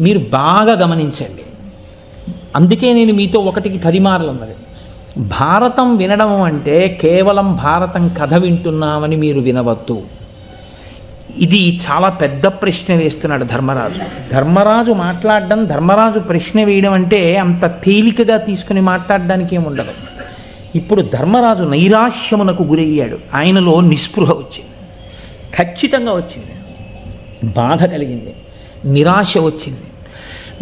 మీరు బాగా గమనించండి. అందుకే నేను మీతో 1కి 10 మార్లు అన్నది. భారతం వినడం అంటే కేవలం భారతం కథ వింటున్నామని మీరు వినవద్దు. ఇది చాలా పెద్ద ప్రశ్న వేస్తున్నాడు ధర్మరాజు. ధర్మరాజు మాట్లాడడం, ధర్మరాజు ప్రశ్న వేయడం అంటే అంత తేలికగా తీసుకుని మాట్లాడడానికి ఏముండదు. ఇప్పుడు ధర్మరాజు నైరాశ్యమునకు గురయ్యాడు. ఆయనలో నిస్పృహ వచ్చింది, ఖచ్చితంగా వచ్చింది. బాధ కలిగింది, నిరాశ వచ్చింది.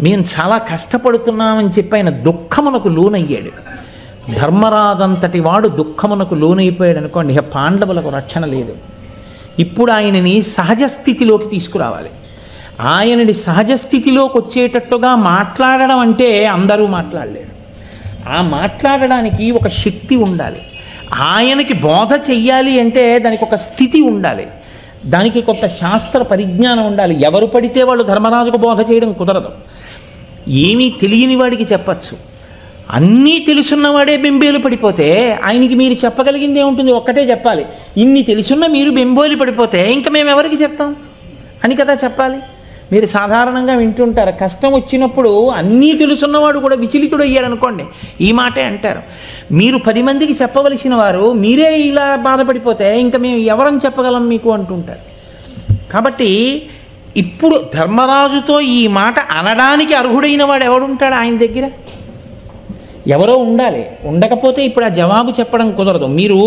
మేము చాలా కష్టపడుతున్నామని చెప్పి ఆయన దుఃఖమునకు లోనయ్యాడు. ధర్మరాజంతటి వాడు దుఃఖమునకు లోనైపోయాడు అనుకోండి, ఇక పాండవులకు రక్షణ లేదు. ఇప్పుడు ఆయనని సహజ స్థితిలోకి తీసుకురావాలి. ఆయనని సహజ స్థితిలోకి వచ్చేటట్టుగా మాట్లాడడం అంటే అందరూ మాట్లాడలేరు. ఆ మాట్లాడడానికి ఒక శక్తి ఉండాలి. ఆయనకి బోధ చెయ్యాలి అంటే దానికి ఒక స్థితి ఉండాలి, దానికి కొంత శాస్త్ర పరిజ్ఞానం ఉండాలి. ఎవరు పడితే వాళ్ళు ధర్మరాజుకు బోధ చేయడం కుదరదు. ఏమీ తెలియని వాడికి చెప్పచ్చు, అన్నీ తెలుసున్నవాడే బెంబేలు పడిపోతే ఆయనకి మీరు చెప్పగలిగింది ఏముంటుంది? ఒక్కటే చెప్పాలి. ఇన్ని తెలుసున్న మీరు బెంబేలు పడిపోతే ఇంకా మేము ఎవరికి చెప్తాం అని కదా చెప్పాలి. మీరు సాధారణంగా వింటుంటారు, కష్టం వచ్చినప్పుడు అన్నీ తెలుసున్నవాడు కూడా విచలితుడు అయ్యాడు అనుకోండి, ఈ మాటే అంటారు. మీరు 10 మందికి చెప్పవలసిన వారు మీరే ఇలా బాధపడిపోతే ఇంకా మేము ఎవరని చెప్పగలం మీకు అంటుంటారు. కాబట్టి ఇప్పుడు ధర్మరాజుతో ఈ మాట అనడానికి అర్హుడైన వాడు ఎవడుంటాడు ఆయన దగ్గర? ఎవరో ఉండాలి. ఉండకపోతే ఇప్పుడు ఆ జవాబు చెప్పడం కుదరదు. మీరు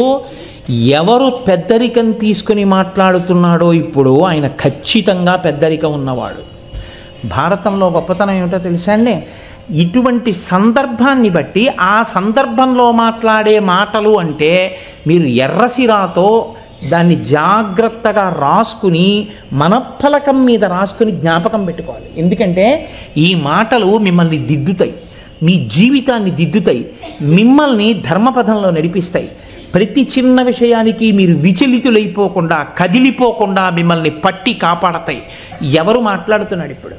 ఎవరు పెద్దరికం తీసుకుని మాట్లాడుతున్నాడో ఇప్పుడు ఆయన ఖచ్చితంగా పెద్దరికం ఉన్నవాడు. భారతంలో గొప్పతనం ఏమిటో తెలుసా అండి? ఇటువంటి సందర్భాన్ని బట్టి ఆ సందర్భంలో మాట్లాడే మాటలు అంటే మీరు ఎర్రసిరాతో దాన్ని జాగ్రత్తగా రాసుకుని మనఫలకం మీద రాసుకుని జ్ఞాపకం పెట్టుకోవాలి. ఎందుకంటే ఈ మాటలు మిమ్మల్ని దిద్దుతాయి, మీ జీవితాన్ని దిద్దుతాయి, మిమ్మల్ని ధర్మపథంలో నడిపిస్తాయి. ప్రతి చిన్న విషయానికి మీరు విచలితులైపోకుండా, కదిలిపోకుండా మిమ్మల్ని పట్టి కాపాడతాయి. ఎవరు మాట్లాడుతున్నాడు ఇప్పుడు?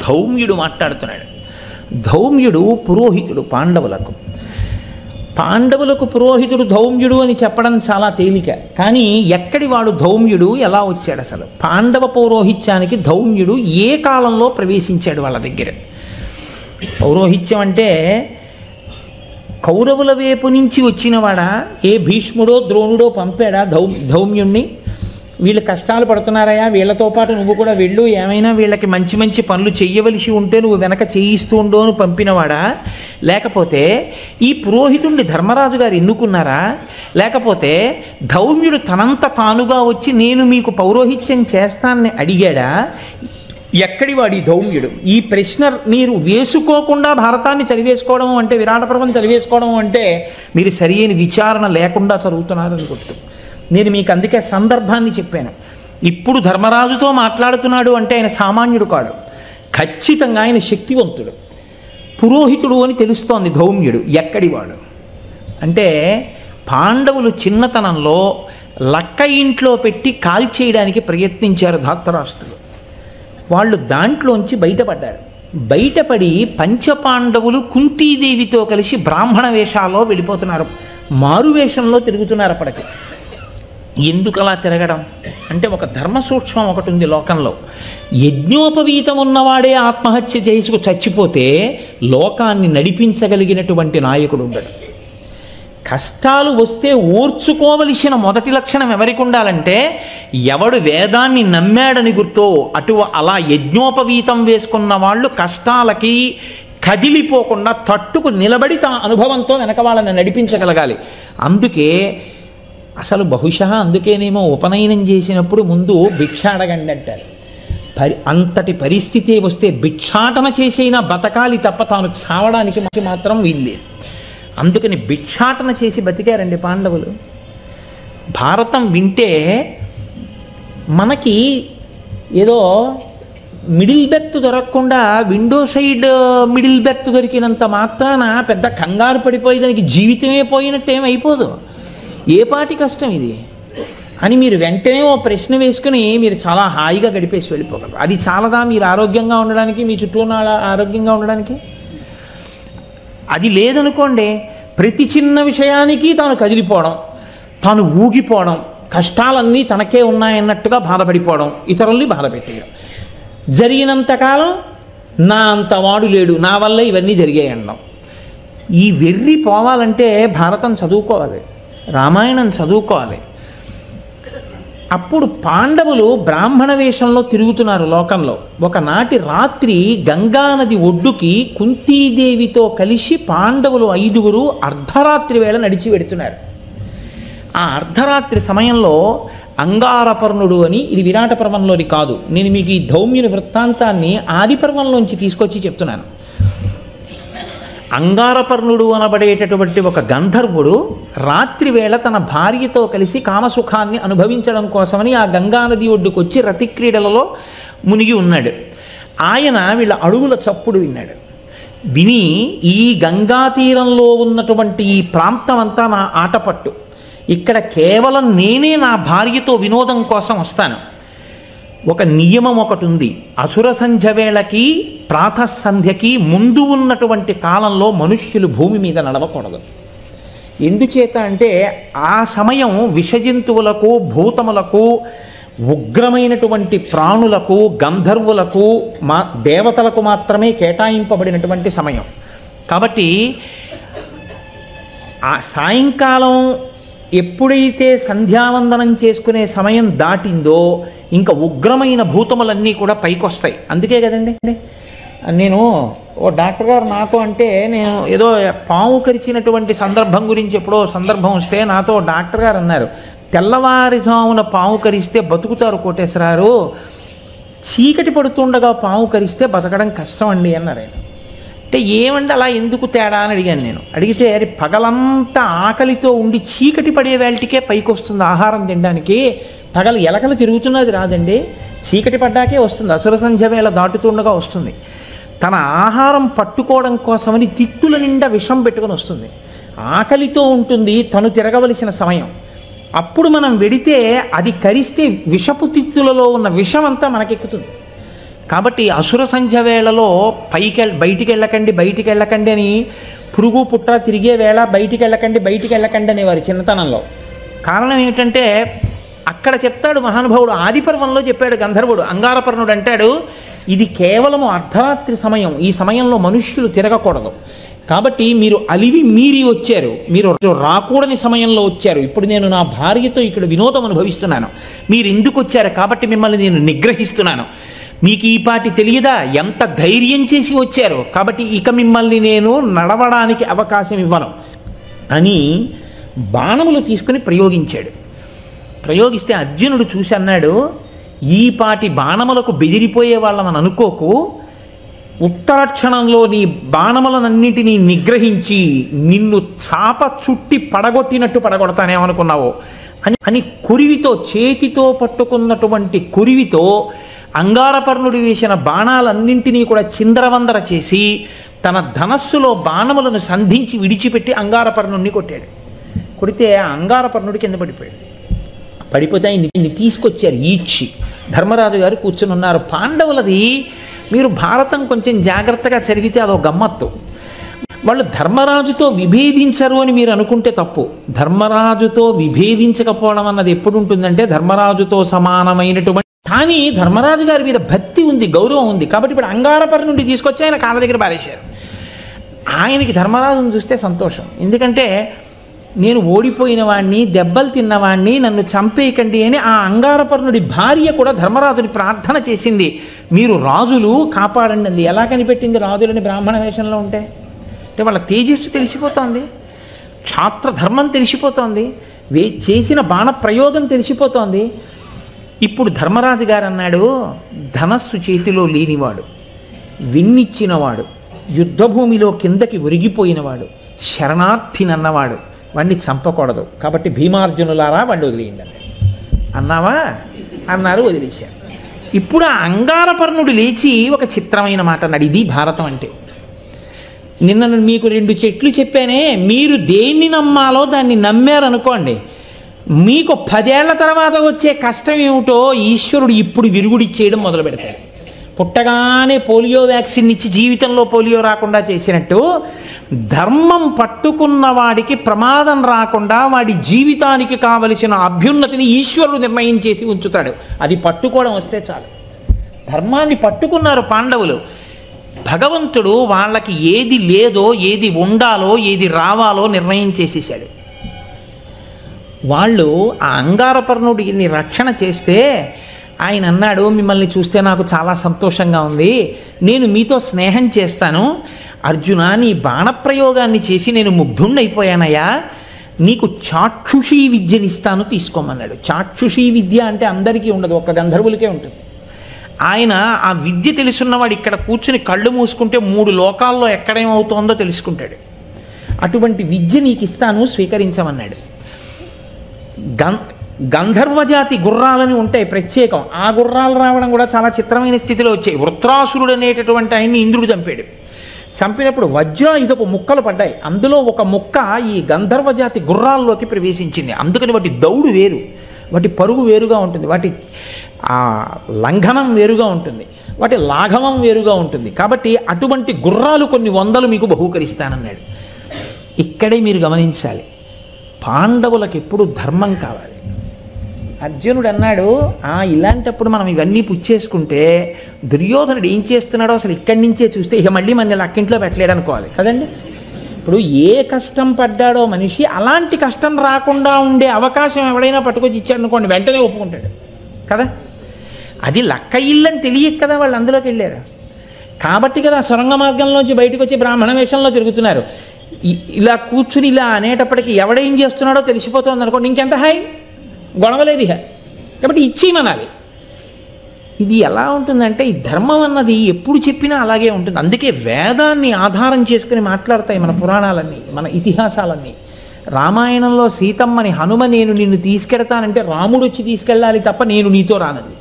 ధౌమ్యుడు మాట్లాడుతున్నాడు. ధౌమ్యుడు పురోహితుడు పాండవులకు. పాండవులకు పురోహితుడు ధౌమ్యుడు అని చెప్పడం చాలా తేలిక. కానీ ఎక్కడి వాడు ధౌమ్యుడు? ఎలా వచ్చాడు అసలు? పాండవ పౌరోహిత్యానికి ధౌమ్యుడు ఏ కాలంలో ప్రవేశించాడు వాళ్ళ దగ్గర? పౌరోహిత్యం అంటే కౌరవుల వైపు నుంచి వచ్చినవాడా? ఏ భీష్ముడో ద్రోణుడో పంపాడా ధౌమ్యుణ్ణి? వీళ్ళు కష్టాలు పడుతున్నారయా, వీళ్ళతో పాటు నువ్వు కూడా వెళ్ళు, ఏమైనా వీళ్ళకి మంచి మంచి పనులు చెయ్యవలసి ఉంటే నువ్వు వెనక చేయిస్తూ ఉండో అని పంపినవాడా? లేకపోతే ఈ పురోహితుణ్ణి ధర్మరాజు గారు ఎన్నుకున్నారా? లేకపోతే ధౌమ్యుడు తనంత తానుగా వచ్చి నేను మీకు పౌరోహిత్యం చేస్తానని అడిగాడా? ఎక్కడి వాడి ధౌమ్యుడు? ఈ ప్రశ్న మీరు వేసుకోకుండా భారతాన్ని చదివేసుకోవడం అంటే, విరాట పర్వం చదివేసుకోవడం అంటే మీరు సరియైన విచారణ లేకుండా చదువుతున్నారని గుర్తు. నేను మీకు అందుకే సందర్భాన్ని చెప్పాను. ఇప్పుడు ధర్మరాజుతో మాట్లాడుతున్నాడు అంటే ఆయన సామాన్యుడు కాడు, ఖచ్చితంగా ఆయన శక్తివంతుడు, పురోహితుడు అని తెలుస్తోంది ధౌమ్యుడు. ఎక్కడివాడు అంటే పాండవులు చిన్నతనంలో లక్క ఇంట్లో పెట్టి కాల్చేయడానికి ప్రయత్నించారు ధార్తరాష్ట్రులు. వాళ్ళు దాంట్లోంచి బయటపడ్డారు. బయటపడి పంచపాండవులు కుంతీదేవితో కలిసి బ్రాహ్మణ వేషాల్లో వెళ్ళిపోతున్నారు, మారువేషంలో తిరుగుతున్నారు. అప్పటికి ఎందుకు అలా తిరగడం అంటే ఒక ధర్మ సూక్ష్మం ఒకటి ఉంది లోకంలో. యజ్ఞోపవీతం ఉన్నవాడే ఆత్మహత్య చేసుకు చచ్చిపోతే లోకాన్ని నడిపించగలిగినటువంటి నాయకుడు ఉండడు. కష్టాలు వస్తే ఓర్చుకోవలసిన మొదటి లక్షణం ఎవరికి ఉండాలంటే, ఎవడు వేదాన్ని నమ్మాడని గుర్తో అలా యజ్ఞోపవీతం వేసుకున్న వాళ్ళు కష్టాలకి కదిలిపోకుండా తట్టుకు నిలబడి తన అనుభవంతో వెనక వాళ్ళని నడిపించగలగాలి. అందుకే అసలు బహుశా అందుకేనేమో ఉపనయనం చేసినప్పుడు ముందు భిక్ష అడగండి అంటారు. అంతటి పరిస్థితి వస్తే భిక్షాటన చేసైనా బతకాలి తప్ప తాను చావడానికి మాత్రం వీల్లేదు. అందుకని భిక్షాటన చేసి బతికారండి పాండవులు. భారతం వింటే మనకి ఏదో మిడిల్ బెర్త్ దొరకకుండా విండో సైడ్ మిడిల్ బెర్త్ దొరికినంత మాత్రాన పెద్ద కంగారు పడిపోయి దానికి జీవితమే పోయినట్టు ఏమైపోదు. ఏ పాటి కష్టం ఇది అని మీరు వెంటనే ఓ ప్రశ్న వేసుకుని మీరు చాలా హాయిగా గడిపేసి వెళ్ళిపోగలరు. అది చాలదా మీరు ఆరోగ్యంగా ఉండడానికి, మీ చుట్టూ ఉన్న ఆరోగ్యంగా ఉండడానికి? అది లేదనుకోండి, ప్రతి చిన్న విషయానికి తాను కదిలిపోవడం, తాను ఊగిపోవడం, కష్టాలన్నీ తనకే ఉన్నాయన్నట్టుగా బాధపడిపోవడం, ఇతరుల్ని బాధ పెట్టేయడం. జరిగినంతకాలం నా అంతవాడు లేడు, నా వల్ల ఇవన్నీ జరిగాయి అనడం. ఈ వెర్రి పోవాలంటే భారతం చదువుకోవాలి, రామాయణం చదువుకోవాలి. అప్పుడు పాండవులు బ్రాహ్మణ వేషంలో తిరుగుతున్నారు లోకంలో. ఒకనాటి రాత్రి గంగానది ఒడ్డుకి కుంతీదేవితో కలిసి పాండవులు 5గురు అర్ధరాత్రి వేళ నడిచి వెడుతున్నారు. ఆ అర్ధరాత్రి సమయంలో అంగారపర్ణుడు అని, ఇది విరాట పర్వంలోని కాదు, నేను మీకు ఈ ధౌమ్యుని వృత్తాంతాన్ని ఆది పర్వంలోంచి తీసుకొచ్చి చెప్తున్నాను. అంగారపర్ణుడు అనబడేటటువంటి ఒక గంధర్వుడు రాత్రి వేళ తన భార్యతో కలిసి కామసుఖాన్ని అనుభవించడం కోసమని ఆ గంగానది ఒడ్డుకొచ్చి రతిక్రీడలలో మునిగి ఉన్నాడు. ఆయన వీళ్ళ అడుగుల చప్పుడు విన్నాడు. విని ఈ గంగా తీరంలో ఉన్నటువంటి ఈ ప్రాంతం అంతా నా ఆటపట్టు, ఇక్కడ కేవలం నేనే నా భార్యతో వినోదం కోసం వస్తాను. ఒక నియమం ఒకటి ఉంది, అసుర సంధ్య వేళకి ప్రాతఃసంధ్యకి ముందు ఉన్నటువంటి కాలంలో మనుష్యులు భూమి మీద నడవకూడదు. ఎందుచేత అంటే ఆ సమయం విషజంతువులకు, భూతములకు, ఉగ్రమైనటువంటి ప్రాణులకు, గంధర్వులకు, దేవతలకు మాత్రమే కేటాయింపబడినటువంటి సమయం. కాబట్టి ఆ సాయంకాలం ఎప్పుడైతే సంధ్యావందనం చేసుకునే సమయం దాటిందో ఇంకా ఉగ్రమైన భూతములన్నీ కూడా పైకి వస్తాయి. అందుకే కదండి నేను ఓ డాక్టర్ గారు నాతో అంటే, నేను ఏదో పాము కరిచినటువంటి సందర్భం గురించి ఎప్పుడో సందర్భం వస్తే నాతో డాక్టర్ గారు అన్నారు, తెల్లవారుజామున పాము కరిస్తే బతుకుతారు కోటేశ్వరారు, చీకటి పడుతుండగా పాము కరిస్తే బతకడం కష్టం అండి అన్నారు ఆయన. అంటే ఏమంటే అలా ఎందుకు తేడా అని అడిగాను నేను. అడిగితే అది పగలంతా ఆకలితో ఉండి చీకటి పడే వేళటికే పైకి వస్తుంది ఆహారం తినడానికి, పగలు ఎలకలు తిరుగుతున్నది రాదండి, చీకటి పడ్డాకే వస్తుంది, అసుర సంధ్య వేళ దాటుతుండగా వస్తుంది. తన ఆహారం పట్టుకోవడం కోసమని తిత్తుల నిండా విషం పెట్టుకొని వస్తుంది, ఆకలితో ఉంటుంది, తను తిరగవలసిన సమయం. అప్పుడు మనం వెడితే అది కరిస్తే విషపు తిత్తులలో ఉన్న విషం అంతా మనకెక్కుతుంది. కాబట్టి అసుర సంధ్య వేళలో బయటికి వెళ్ళకండి అని పురుగు పుట్ర తిరిగే వేళ బయటికి వెళ్ళకండి అనేవారు చిన్నతనంలో. కారణం ఏమిటంటే అక్కడ చెప్తాడు మహానుభావుడు, ఆదిపర్వంలో చెప్పాడు గంధర్వుడు. అంగారపర్ణుడు అంటాడు, ఇది కేవలము అర్ధరాత్రి సమయం, ఈ సమయంలో మనుష్యులు తిరగకూడదు, కాబట్టి మీరు అలివి మీరి వచ్చారు, మీరు రాకూడని సమయంలో వచ్చారు, ఇప్పుడు నేను నా భార్యతో ఇక్కడ వినోదం అనుభవిస్తున్నాను, మీరు ఎందుకు వచ్చారు, కాబట్టి మిమ్మల్ని నేను నిగ్రహిస్తున్నాను, మీకు ఈ పాటి తెలియదా, ఎంత ధైర్యం చేసి వచ్చారు, కాబట్టి ఇక మిమ్మల్ని నేను నడవడానికి అవకాశం ఇవ్వను అని బాణములు తీసుకుని ప్రయోగించాడు. ప్రయోగిస్తే అర్జునుడు చూసి అన్నాడు, ఈ పాటి బాణములకు బెదిరిపోయే వాళ్ళమని అనుకోకు, ఉత్తర క్షణంలో నీ బాణములనన్నింటినీ నిగ్రహించి నిన్ను చాప చుట్టి పడగొట్టినట్టు పడగొడతానేమనుకున్నావో అని కురివితో, చేతితో పట్టుకున్నటువంటి కురివితో అంగారపర్ణుడు వేసిన బాణాలన్నింటినీ కూడా చిందరవందర చేసి తన ధనస్సులో బాణములను సంధించి విడిచిపెట్టి అంగారపర్ణుడిని కొట్టాడు. కొడితే ఆ అంగారపర్ణుడి కింద పడిపోతే ఆయన్ని తీసుకొచ్చారు ఈడ్చి. ధర్మరాజు గారు కూర్చుని ఉన్నారు. పాండవులది మీరు భారతం కొంచెం జాగ్రత్తగా చదివితే అదో గమ్మత్తు. వాళ్ళు ధర్మరాజుతో విభేదించరు అని మీరు అనుకుంటే తప్పు. ధర్మరాజుతో విభేదించకపోవడం అన్నది ఎప్పుడు ఉంటుందంటే ధర్మరాజుతో సమానమైనటువంటి, కానీ ధర్మరాజు గారి మీద భక్తి ఉంది, గౌరవం ఉంది, కాబట్టి ఇప్పుడు అంగారపర్ణుడి నుండి తీసుకొచ్చి ఆయన కాళ్ళ దగ్గర పారేశారు. ఆయనకి ధర్మరాజును చూస్తే సంతోషం, ఎందుకంటే నేను ఓడిపోయిన వాడిని, దెబ్బలు తిన్నవాడిని, నన్ను చంపేయకండి అని ఆ అంగారపర్ణుడి భార్య కూడా ధర్మరాజుని ప్రార్థన చేసింది, మీరు రాజులు కాపాడండి అంది. ఎలా కనిపెట్టింది రాజులని బ్రాహ్మణ వేషంలో ఉంటే? అంటే వాళ్ళ తేజస్సు తెలిసిపోతోంది, క్షాత్రధర్మం తెలిసిపోతోంది, చేసిన బాణ ప్రయోగం తెలిసిపోతోంది. ఇప్పుడు ధర్మరాజు గారు అన్నాడు, ధనస్సు చేతిలో లేనివాడు, విన్నిచ్చినవాడు, యుద్ధభూమిలో కిందకి ఒరిగిపోయినవాడు, శరణార్థినన్నవాడు, వాడిని చంపకూడదు, కాబట్టి భీమార్జునులారా వాడిని వదిలేయండి అన్నావా అన్నారు, వదిలేశారు. ఇప్పుడు ఆ అంగారపర్ణుడు లేచి ఒక చిత్రమైన మాట అన్నాడు, ఇది భారతం అంటే. నిన్న మీకు 2 చెట్లు చెప్పానే, మీరు దేన్ని నమ్మాలో దాన్ని నమ్మారనుకోండి, మీకు 10 ఏళ్ల తర్వాత వచ్చే కష్టం ఏమిటో ఈశ్వరుడు ఇప్పుడు విరుగుడిచ్చేయడం మొదలు పెడతాడు. పుట్టగానే పోలియో వ్యాక్సిన్ ఇచ్చి జీవితంలో పోలియో రాకుండా చేసినట్టు ధర్మం పట్టుకున్న వాడికి ప్రమాదం రాకుండా వాడి జీవితానికి కావలసిన అభ్యున్నతిని ఈశ్వరుడు నిర్ణయం చేసి ఉంచుతాడు. అది పట్టుకోవడం వస్తే చాలు. ధర్మాన్ని పట్టుకున్నారు పాండవులు. భగవంతుడు వాళ్ళకి ఏది లేదో, ఏది ఉండాలో, ఏది రావాలో నిర్ణయం చేసేసాడు. వాళ్ళు ఆ అంగారపర్ణుడిని రక్షణ చేస్తే ఆయన అన్నాడు, మిమ్మల్ని చూస్తే నాకు చాలా సంతోషంగా ఉంది, నేను మీతో స్నేహం చేస్తాను. అర్జున, నీ బాణప్రయోగాన్ని చేసి నేను ముగ్ధుండైపోయానయ్యా, నీకు చాక్షుషీ విద్యనిస్తాను, తీసుకోమన్నాడు. చాక్షుషీ విద్య అంటే అందరికీ ఉండదు, ఒక్క గంధర్వులకే ఉంటుంది. ఆయన ఆ విద్య తెలుసున్నవాడు ఇక్కడ కూర్చుని కళ్ళు మూసుకుంటే 3 లోకాల్లో ఎక్కడేమవుతోందో తెలుసుకుంటాడు. అటువంటి విద్య నీకు ఇస్తాను, స్వీకరించమన్నాడు. గంధర్వజాతి గుర్రాలని ఉంటాయి ప్రత్యేకం. ఆ గుర్రాలు రావడం కూడా చాలా చిత్రమైన స్థితిలో వచ్చాయి. వృత్రాసురుడు అనేటటువంటి ఆయన్ని ఇంద్రుడు చంపాడు. చంపినప్పుడు వజ్రాయుధపు ముక్కలు పడ్డాయి. అందులో ఒక ముక్క ఈ గంధర్వజాతి గుర్రాల్లోకి ప్రవేశించింది. అందుకని వాటి దౌడు వేరు, వాటి పరుగు వేరుగా ఉంటుంది, వాటి లంఘనం వేరుగా ఉంటుంది, వాటి లాఘవం వేరుగా ఉంటుంది. కాబట్టి అటువంటి గుర్రాలు కొన్ని 100 మీకు బహూకరిస్తానన్నాడు. ఇక్కడే మీరు గమనించాలి, పాండవులకు ఎప్పుడు ధర్మం కావాలి. అర్జునుడు అన్నాడు, ఇలాంటప్పుడు మనం ఇవన్నీ పుచ్చేసుకుంటే దుర్యోధనుడు ఏం చేస్తున్నాడో అసలు ఇక్కడి నుంచే చూస్తే ఇక మళ్ళీ మన లక్కింట్లో పెట్టలేడు అనుకోవాలి కదండి. ఇప్పుడు ఏ కష్టం పడ్డాడో మనిషి, అలాంటి కష్టం రాకుండా ఉండే అవకాశం ఎవడైనా పట్టుకొచ్చి ఇచ్చాడు అనుకోండి, వెంటనే ఒప్పుకుంటాడు కదా. అది లక్క ఇల్లని తెలియక కదా వాళ్ళు అందులోకి వెళ్ళారు. కాబట్టి కదా సొరంగ మార్గంలోంచి బయటకు వచ్చి బ్రాహ్మణ వేషంలో తిరుగుతున్నారు. ఇలా కూర్చుని ఇలా అనేటప్పటికీ ఎవడేం చేస్తున్నాడో తెలిసిపోతుంది అనుకోండి, ఇంకెంత హాయ్, గొడవలేదు ఇక. కాబట్టి ఇచ్చేయమనాలి. ఇది ఎలా ఉంటుందంటే, ఈ ధర్మం అన్నది ఎప్పుడు చెప్పినా అలాగే ఉంటుంది. అందుకే వేదాన్ని ఆధారం చేసుకుని మాట్లాడతాయి మన పురాణాలన్నీ, మన ఇతిహాసాలన్నీ. రామాయణంలో సీతమ్మని హనుమ నేను నిన్ను తీసుకెడతానంటే రాముడు వచ్చి తీసుకెళ్ళాలి తప్ప నేను నీతో రానది.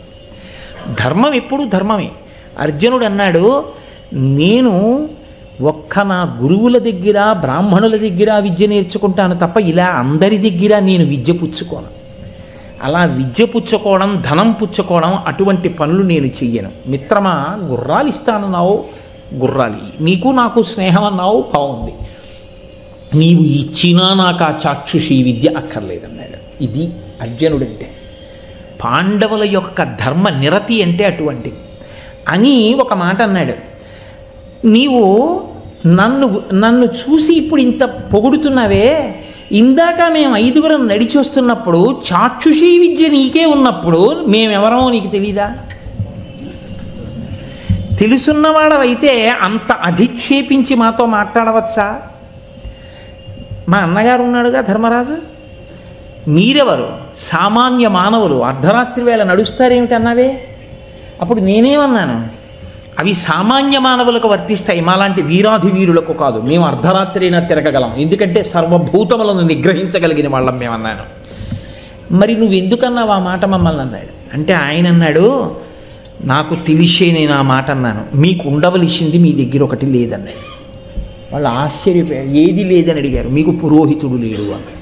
ధర్మం ఎప్పుడు ధర్మమే. అర్జునుడు అన్నాడు, నేను ఒక్క నా గురువుల దగ్గర బ్రాహ్మణుల దగ్గర విద్య నేర్చుకుంటాను తప్ప ఇలా అందరి దగ్గర నేను విద్య పుచ్చుకోను. అలా విద్య పుచ్చుకోవడం, ధనం పుచ్చుకోవడం, అటువంటి పనులు నేను చెయ్యను. మిత్రమా, గుర్రాలు ఇస్తానన్నావు, గుర్రాలు నీకు నాకు స్నేహం అన్నావు, బాగుంది. నీవు ఇచ్చినా నాకు ఆ చాక్షుషీ విద్య అక్కర్లేదన్నాడు. ఇది అర్జునుడంటే. పాండవుల యొక్క ధర్మ నిరతి అంటే అటువంటి అని ఒక మాట అన్నాడు. నీవు నన్ను చూసి ఇప్పుడు ఇంత పొగుడుతున్నావే, ఇందాక మేము 5గురం నడిచి వస్తున్నప్పుడు చాక్షుషీ విద్య నీకే ఉన్నప్పుడు మేమెవరమో నీకు తెలీదా? తెలుసున్నవాడవైతే అంత అధిక్షేపించి మాతో మాట్లాడవచ్చా? మా అన్నగారు ఉన్నాడుగా ధర్మరాజు, మీరెవరు? సామాన్య మానవులు, అర్ధరాత్రి వేళ నడుస్తారేమిటి అన్నావే. అప్పుడు నేనేమన్నాను? అవి సామాన్య మానవులకు వర్తిస్తాయి, మాలాంటి వీరాధి వీరులకు కాదు. మేము అర్ధరాత్రి అయినా తిరగగలం, ఎందుకంటే సర్వభూతములను నిగ్రహించగలిగిన వాళ్ళం మేమన్నాను. మరి నువ్వు ఎందుకన్నావు ఆ మాట మమ్మల్ని అన్నాడు. అంటే ఆయన అన్నాడు, నాకు తెలిసే నేను ఆ మాట అన్నాను, మీకు ఉండవలసింది మీ దగ్గర ఒకటి లేదన్నాడు. వాళ్ళు ఆశ్చర్యపోయారు, ఏది లేదని అడిగారు. మీకు పురోహితుడు లేడు అన్నాడు.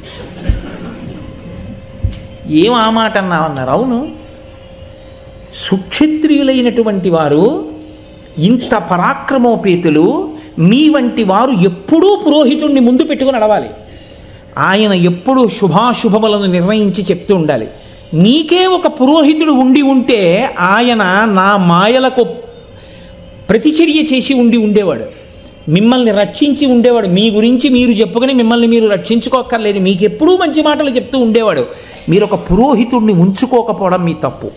ఏం ఆ మాట అన్నావన్నారు. అవును, సుక్షత్రియులైనటువంటి వారు ఇంత పరాక్రమోపేతులు, మీ వంటి వారు ఎప్పుడూ పురోహితుడిని ముందు పెట్టుకుని నడవాలి. ఆయన ఎప్పుడూ శుభాశుభములను నిర్ణయించి చెప్తూ ఉండాలి. నీకే ఒక పురోహితుడు ఉండి ఉంటే ఆయన నా మాయలకు ప్రతిచర్య చేసి ఉండేవాడు, మిమ్మల్ని రక్షించి ఉండేవాడు. మీ గురించి మీరు చెప్పుకొని మిమ్మల్ని మీరు రక్షించుకోక్కర్లేదు, మీకు ఎప్పుడూ మంచి మాటలు చెప్తూ ఉండేవాడు. మీరు ఒక పురోహితుడిని ఉంచుకోకపోవడం మీ తప్పు.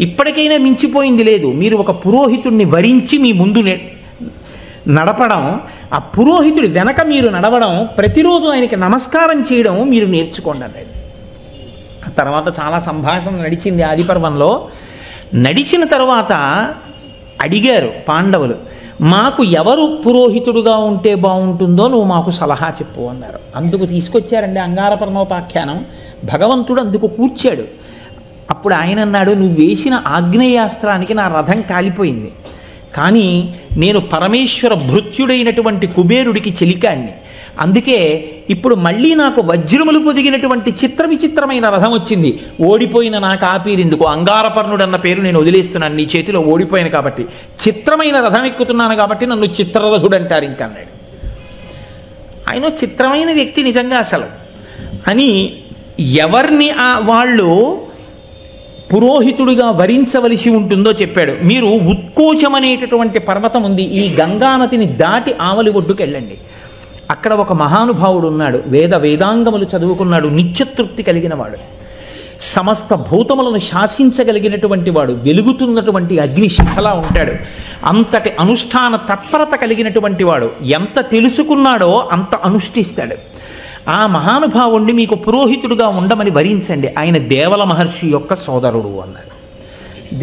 ఇప్పటికైనా మించిపోయింది లేదు. మీరు ఒక పురోహితుడిని వరించి మీ ముందు నడపడం, ఆ పురోహితుడి వెనక మీరు నడవడం, ప్రతిరోజు ఆయనకి నమస్కారం చేయడం మీరు నేర్చుకోండి అన్నాడు. ఆ తర్వాత చాలా సంభాషణ నడిచింది ఆదిపర్వంలో. నడిచిన తర్వాత అడిగారు పాండవులు, మాకు ఎవరు పురోహితుడుగా ఉంటే బాగుంటుందో నువ్వు మాకు సలహా చెప్పు అన్నారు. అందుకు తీసుకొచ్చారండి అంగారపర్ణోపాఖ్యానం. భగవంతుడు అందుకు కూర్చాడు. అప్పుడు ఆయన అన్నాడు, నువ్వు వేసిన ఆగ్నేయాస్త్రానికి నా రథం కాలిపోయింది, కానీ నేను పరమేశ్వర భృత్యుడైనటువంటి కుబేరుడికి చెలికాడిని. అందుకే ఇప్పుడు మళ్ళీ నాకు వజ్రములు పొదిగినటువంటి చిత్ర విచిత్రమైన రథం వచ్చింది. ఓడిపోయిన నాకు ఆ పేరు ఎందుకు? అంగారపర్ణుడు అన్న పేరు నేను వదిలేస్తున్నాను, నీ చేతిలో ఓడిపోయాను కాబట్టి. చిత్రమైన రథం ఎక్కుతున్నాను కాబట్టి నన్ను చిత్రరథుడు అంటారు ఇంకా అన్నాడు. ఆయన చిత్రమైన వ్యక్తి నిజంగా అసలు అని ఎవరిని వాళ్ళు పురోహితుడిగా వరించవలసి ఉంటుందో చెప్పాడు. మీరు ఉత్కోచం అనేటటువంటి పర్వతం ఉంది, ఈ గంగానదిని దాటి ఆవలి ఒడ్డుకు వెళ్ళండి. అక్కడ ఒక మహానుభావుడు ఉన్నాడు, వేదాంగములు చదువుకున్నాడు, నిత్యతృప్తి కలిగిన వాడు, సమస్త భూతములను శాసించగలిగినటువంటి వాడు, వెలుగుతున్నటువంటి అగ్నిశిఖలా ఉంటాడు, అంతటి అనుష్ఠాన తత్పరత కలిగినటువంటి వాడు. ఎంత తెలుసుకున్నాడో అంత అనుష్ఠిస్తాడు. ఆ మహానుభావుణ్ణి మీకు పురోహితుడుగా ఉండమని వరించండి, ఆయన దేవల మహర్షి యొక్క సోదరుడు అన్నాడు.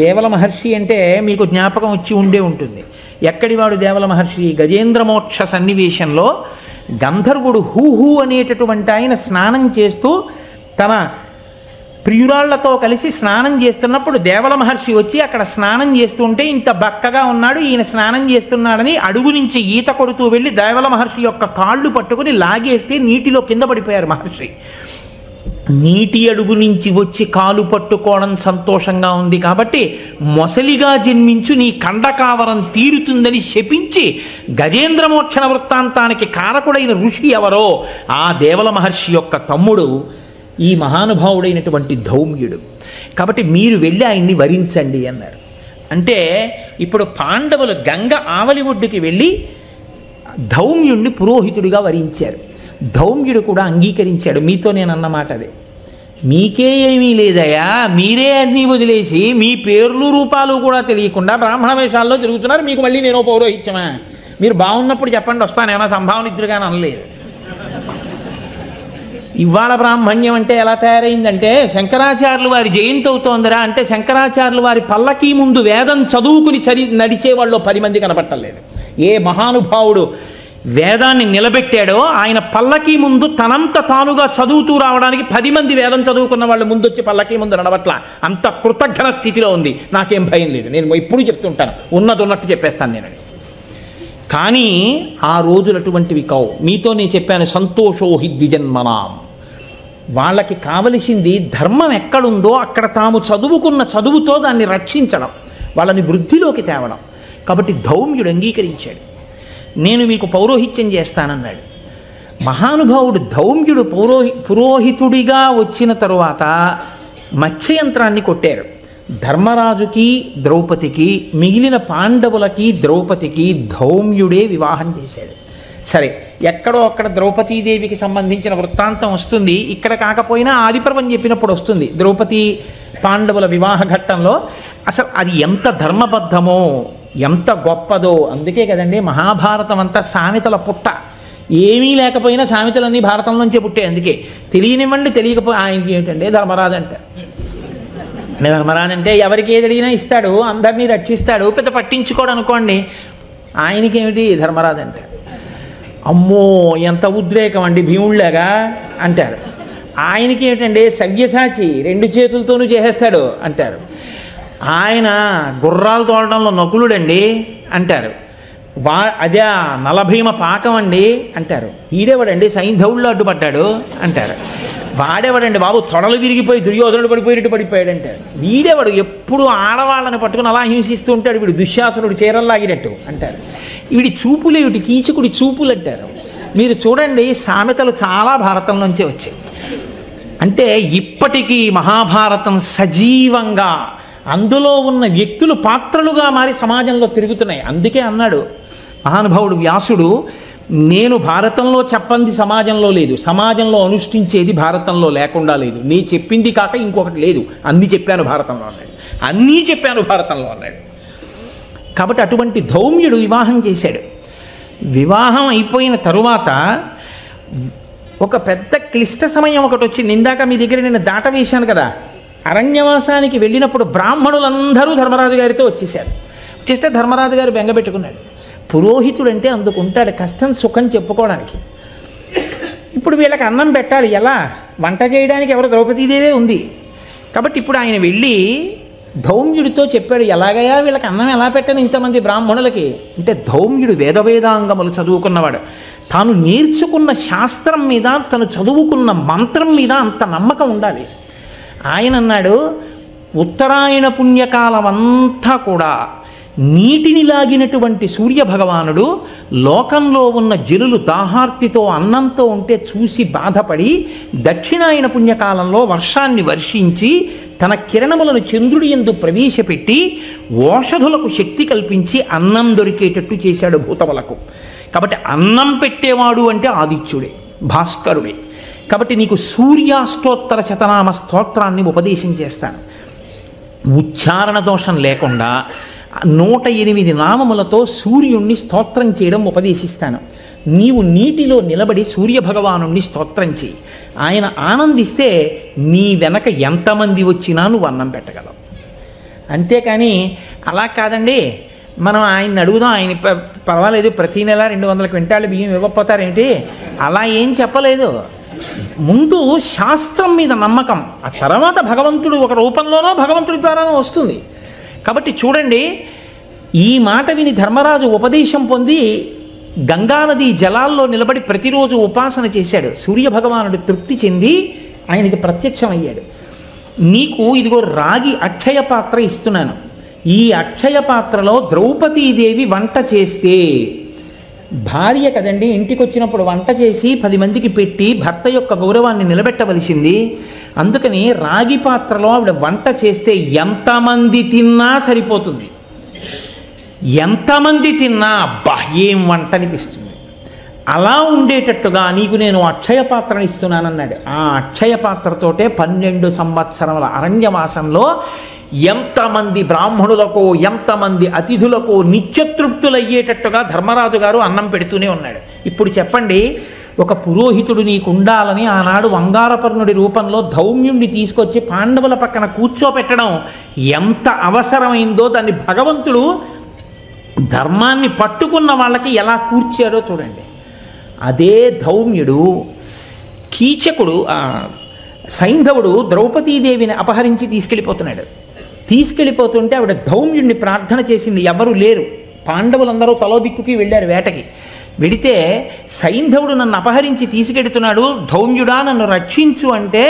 దేవల మహర్షి అంటే మీకు జ్ఞాపకం వచ్చి ఉండే ఉంటుంది. ఎక్కడివాడు దేవల మహర్షి? గజేంద్రమోక్ష సన్నివేశంలో గంధర్వుడు హూహూ అనేటటువంటి ఆయన స్నానం చేస్తూ తన ప్రియురాళ్లతో కలిసి స్నానం చేస్తున్నప్పుడు దేవల మహర్షి వచ్చి అక్కడ స్నానం చేస్తుంటే ఇంత బక్కగా ఉన్నాడు, ఈయన స్నానం చేస్తున్నాడని అడుగు నుంచి ఈత కొడుతూ వెళ్ళి దేవల మహర్షి యొక్క కాళ్ళు పట్టుకుని లాగేస్తే నీటిలో కింద పడిపోయారు మహర్షి. నీటి అడుగు నుంచి వచ్చి కాలు పట్టుకోవడం సంతోషంగా ఉంది కాబట్టి మొసలిగా జన్మించు, నీ కండకావరం తీరుతుందని శపించి గజేంద్రమోక్షణ వృత్తాంతానికి కారకుడైన ఋషి ఎవరో ఆ దేవల మహర్షి యొక్క తమ్ముడు ఈ మహానుభావుడైనటువంటి ధౌమ్యుడు. కాబట్టి మీరు వెళ్ళి ఆయన్ని వరించండి అన్నారు. అంటే ఇప్పుడు పాండవులు గంగ ఆవలి ఒడ్డుకి వెళ్ళి ధౌమ్యుడిని పురోహితుడిగా వరించారు. ధౌమ్యుడు కూడా అంగీకరించాడు. మీతో నేను అన్నమాట అదే, మీకే ఏమీ లేదయా, మీరే అన్నీ వదిలేసి మీ పేర్లు రూపాలు కూడా తెలియకుండా బ్రాహ్మణ వేషాల్లో తిరుగుతున్నారు, మీకు మళ్ళీ నేను పౌరోహిత్యమా? మీరు బాగున్నప్పుడు చెప్పండి వస్తాను, ఏమైనా సంభావనిద్రుగానే అనలేదు. ఇవాళ బ్రాహ్మణ్యం అంటే ఎలా తయారైందంటే, శంకరాచార్యులు వారి జయంతి అవుతోందిరా అంటే శంకరాచార్యులు వారి పల్లకీ ముందు వేదం చదువుకుని నడిచే వాళ్ళు 10 మంది కనపట్టలేదు. ఏ మహానుభావుడు వేదాన్ని నిలబెట్టాడో ఆయన పల్లకీ ముందు తనంత తానుగా చదువుతూ రావడానికి 10 మంది వేదం చదువుకున్న వాళ్ళు ముందొచ్చి పల్లకీ ముందు నడవట్ల. అంత కృతజ్ఞ స్థితిలో ఉంది. నాకేం భయం లేదు, నేను ఎప్పుడు చెప్తుంటాను, ఉన్నది ఉన్నట్టు చెప్పేస్తాను నేను. కానీ ఆ రోజులు అటువంటివి కావు. మీతో నేను చెప్పాను, సంతోషోహి ద్విజన్మనాం. వాళ్ళకి కావలసింది ధర్మం ఎక్కడుందో అక్కడ తాము చదువుకున్న చదువుతో దాన్ని రక్షించడం, వాళ్ళని వృద్ధిలోకి తేవడం. కాబట్టి ధౌమ్యుడు అంగీకరించాడు. నేను మీకు పౌరోహిత్యం చేస్తానన్నాడు. మహానుభావుడు ధౌమ్యుడు పురోహితుడిగా వచ్చిన తరువాత మత్స్యయంత్రాన్ని కొట్టారు. ధర్మరాజుకి ద్రౌపదికి, మిగిలిన పాండవులకి ద్రౌపదికి ధౌమ్యుడే వివాహం చేశాడు. సరే, ఎక్కడో అక్కడ ద్రౌపదీదేవికి సంబంధించిన వృత్తాంతం వస్తుంది, ఇక్కడ కాకపోయినా ఆదిపర్వం చెప్పినప్పుడు వస్తుంది. ద్రౌపది పాండవుల వివాహ ఘట్టంలో అసలు అది ఎంత ధర్మబద్ధమో, ఎంత గొప్పదో. అందుకే కదండి మహాభారతం అంతా సామెతల పుట్ట. ఏమీ లేకపోయినా సామెతలన్నీ భారతంలోంచే పుట్టాయి. అందుకే తెలియనివ్వండి, తెలియకపోయి ఆయనకి ఏంటంటే ధర్మరాజు అంట. ధర్మరాజు అంటే ఎవరికి ఏది అడిగినా ఇస్తాడు, అందరినీ రక్షిస్తాడు, పెద్ద పట్టించుకోడు అనుకోండి. ఆయనకేమిటి ధర్మరాజు అంటే? అమ్మో ఎంత ఉద్రేకం అండి, భీముళ్ళగా అంటారు. ఆయనకి ఏమిటండి సవ్యసాచి, 2 చేతులతోనూ చేసేస్తాడు అంటారు. ఆయన గుర్రాలు తోలడంలో నకులుడండి అంటారు. అదే నలభీమ పాకం అండి అంటారు. ఈడేవాడండి సైంధవుల్లో అడ్డుపడ్డాడు అంటారు. వాడేవాడండి బాబు తొడలు విరిగిపోయి దుర్యోధనుడు పడిపోయినట్టు పడిపోయాడు అంటారు. వీడేవాడు ఎప్పుడు ఆడవాళ్ళని పట్టుకుని అలా హింసిస్తూ ఉంటాడు, వీడు దుశ్శాసనుడు చీరల్లాగినట్టు అంటారు. వీడి చూపులు వీటి కీచకుడి చూపులు అంటారు. మీరు చూడండి, సామెతలు చాలా భారతం నుంచే వచ్చాయి. అంటే ఇప్పటికీ మహాభారతం సజీవంగా అందులో ఉన్న వ్యక్తులు పాత్రలుగా మారి సమాజంలో తిరుగుతున్నాయి. అందుకే అన్నాడు మహానుభావుడు వ్యాసుడు, నేను భారతంలో చెప్పంది సమాజంలో లేదు, సమాజంలో అనుష్ఠించేది భారతంలో లేకుండా లేదు. నీ చెప్పింది కాక ఇంకొకటి లేదు, అన్నీ చెప్పాను భారతంలో అన్నాడు. అన్నీ చెప్పాను భారతంలో అన్నాడు. కాబట్టి అటువంటి ధౌమ్యుడు వివాహం చేశాడు. వివాహం అయిపోయిన తరువాత ఒక పెద్ద క్లిష్ట సమయం ఒకటి వచ్చింది. ఇందాక మీ దగ్గర నేను దాట వేశాను కదా, అరణ్యవాసానికి వెళ్ళినప్పుడు బ్రాహ్మణులందరూ ధర్మరాజు గారితో వచ్చేసారు. వచ్చేస్తే ధర్మరాజు గారు బెంగపెట్టుకున్నాడు. పురోహితుడు అంటే అందుకుంటాడు కష్టం సుఖం చెప్పుకోవడానికి. ఇప్పుడు వీళ్ళకి అన్నం పెట్టాలి, ఎలా? వంట చేయడానికి ఎవరు? ద్రౌపదీదేవే ఉంది. కాబట్టి ఇప్పుడు ఆయన వెళ్ళి ధౌమ్యుడితో చెప్పాడు, ఎలాగయా వీళ్ళకి అన్నం ఎలా పెట్టను ఇంతమంది బ్రాహ్మణులకి అంటే. ధౌమ్యుడు వేదాంగములు చదువుకున్నవాడు. తాను నేర్చుకున్న శాస్త్రం మీద, తను చదువుకున్న మంత్రం మీద అంత నమ్మకం ఉండాలి. ఆయన అన్నాడు, ఉత్తరాయణ పుణ్యకాలం అంతా కూడా నీటిని లాగినటువంటి సూర్యభగవానుడు లోకంలో ఉన్న జనులు దాహార్తితో అన్నంతో ఉంటే చూసి బాధపడి దక్షిణాయన పుణ్యకాలంలో వర్షాన్ని వర్షించి తన కిరణములను చంద్రుడి యందు ప్రవేశపెట్టి ఓషధులకు శక్తి కల్పించి అన్నం దొరికేటట్టు చేశాడు భూతములకు. కాబట్టి అన్నం పెట్టేవాడు అంటే ఆదిత్యుడే, భాస్కరుడే. కాబట్టి నీకు సూర్యాష్టోత్తర శతనామ స్తోత్రాన్ని ఉపదేశం చేస్తాను. ఉచ్చారణ దోషం లేకుండా 108 నామములతో సూర్యుణ్ణి స్తోత్రం చేయడం ఉపదేశిస్తాను. నీవు నీటిలో నిలబడి సూర్యభగవానుణ్ణి స్తోత్రం చేయి. ఆయన ఆనందిస్తే నీ వెనక ఎంతమంది వచ్చినా నువ్వు అన్నం పెట్టగలవు. అంతేకాని అలా కాదండి, మనం ఆయన్ని అడుగుదాం, ఆయన పర్వాలేదు ప్రతీ నెల 200 క్వింటాళ్ళు బియ్యం ఇవ్వకపోతారేంటి, అలా ఏం చెప్పలేదు. ముందు శాస్త్రం మీద నమ్మకం, ఆ తర్వాత భగవంతుడు ఒక రూపంలోనో భగవంతుడి ద్వారానో వస్తుంది. కాబట్టి చూడండి, ఈ మాట విని ధర్మరాజు ఉపదేశం పొంది గంగానది జలాల్లో నిలబడి ప్రతిరోజు ఉపాసన చేశాడు. సూర్యభగవానుడు తృప్తి చెంది ఆయనకి ప్రత్యక్షమయ్యాడు. నీకు ఇదిగో రాగి అక్షయ పాత్ర ఇస్తున్నాను. ఈ అక్షయ పాత్రలో ద్రౌపదీదేవి వంట చేస్తే, భార్య కదండి, ఇంటికి వచ్చినప్పుడు వంట చేసి 10 మందికి పెట్టి భర్త యొక్క గౌరవాన్ని నిలబెట్టవలసింది. అందుకని రాగి పాత్రలో ఆవిడ వంట చేస్తే ఎంతమంది తిన్నా సరిపోతుంది. ఎంతమంది తిన్నా అబ్బా ఏం వంట అనిపిస్తుంది. అలా ఉండేటట్టుగా నీకు నేను అక్షయ పాత్రను ఇస్తున్నానన్నాడు. ఆ అక్షయ పాత్రతోటే 12 సంవత్సరముల అరణ్యవాసంలో ఎంతమంది బ్రాహ్మణులకు ఎంతమంది అతిథులకు నిత్యతృప్తులయ్యేటట్టుగా ధర్మరాజు గారు అన్నం పెడుతూనే ఉన్నాడు. ఇప్పుడు చెప్పండి, ఒక పురోహితుడు నీకు ఉండాలని ఆనాడు వంగారపర్ణుడి రూపంలో ధౌమ్యుణ్ణి తీసుకొచ్చి పాండవుల పక్కన కూర్చోపెట్టడం ఎంత అవసరమైందో దాన్ని భగవంతుడు ధర్మాన్ని పట్టుకున్న వాళ్ళకి ఎలా కూర్చాడో చూడండి. అదే ధౌమ్యుడు కీచకుడు సైంధవుడు ద్రౌపదీదేవిని అపహరించి తీసుకెళ్ళిపోతున్నాడు. తీసుకెళ్ళిపోతుంటే ఆవిడ ధౌమ్యుడిని ప్రార్థన చేసింది. ఎవరు లేరు, పాండవులందరూ తలో దిక్కుకి వెళ్ళారు వేటకి. వెడితే సైంధవుడు నన్ను అపహరించి తీసుకెడుతున్నాడు, ధౌమ్యుడా నన్ను రక్షించు అంటే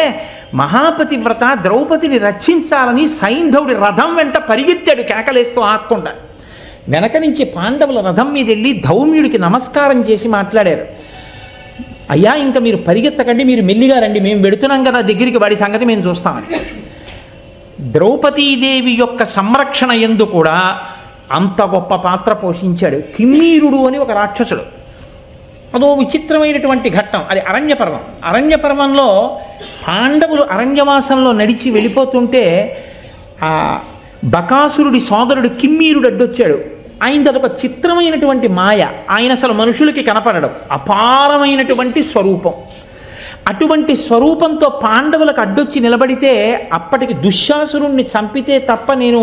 మహాపతివ్రత ద్రౌపదిని రక్షించాలని సైంధవుడి రథం వెంట పరిగెత్తాడు కేకలేస్తూ ఆక్కుండా. వెనక నుంచి పాండవుల రథం మీద వెళ్ళి ధౌమ్యుడికి నమస్కారం చేసి మాట్లాడారు. అయ్యా, ఇంకా మీరు పరిగెత్తకండి, మీరు మెల్లిగా రండి, మేము వెడుతున్నాం కదా దగ్గరికి, వాడి సంగతి మేము చూస్తామని. ద్రౌపదీదేవి యొక్క సంరక్షణ యందు కూడా అంత గొప్ప పాత్ర పోషించాడు. కిమ్మీరుడు అని ఒక రాక్షసుడు. అదో విచిత్రమైనటువంటి ఘట్టం. అది అరణ్యపర్వం. అరణ్యపర్వంలో పాండవులు అరణ్యవాసంలో నడిచి వెళ్ళిపోతుంటే ఆ బకాసురుడి సోదరుడు కిమ్మీరుడు అడ్డొచ్చాడు. ఆయనది అదొక చిత్రమైనటువంటి మాయ. ఆయన అసలు మనుషులకి కనపడడం, అపారమైనటువంటి స్వరూపం. అటువంటి స్వరూపంతో పాండవులకు అడ్డొచ్చి నిలబడితే అప్పటికి దుశ్శాసురుణ్ణి చంపితే తప్ప నేను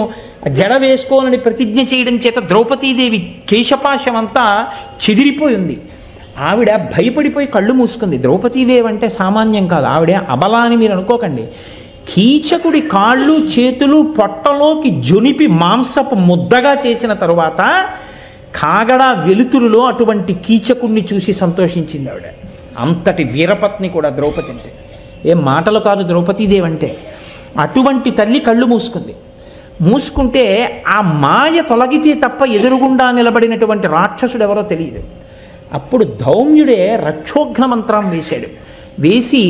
జడ వేసుకోనని ప్రతిజ్ఞ చేయడం చేత ద్రౌపదీదేవి కేశపాశం అంతా చెదిరిపోయింది. ఆవిడ భయపడిపోయి కళ్ళు మూసుకుంది. ద్రౌపదీదేవి అంటే సామాన్యం కాదు, ఆవిడ అబలా అని మీరు అనుకోకండి. కీచకుడి కాళ్ళు చేతులు పొట్టలోకి జొనిపి మాంసపు ముద్దగా చేసిన తరువాత కాగడా వెలుతురులో అటువంటి కీచకుడిని చూసి సంతోషించింది ఆవిడ. అంతటి వీరపత్ని కూడా ద్రౌపది అంటే, ఏం మాటలు కాదు ద్రౌపదీదేవి అంటే. అటువంటి తల్లి కళ్ళు మూసుకుంది. మూసుకుంటే ఆ మాయ తొలగితే తప్ప ఎదురుగుండా నిలబడినటువంటి రాక్షసుడు ఎవరో తెలియదు. అప్పుడు ధౌమ్యుడే రక్షోఘ్న మంత్రం వేశాడు. వేసి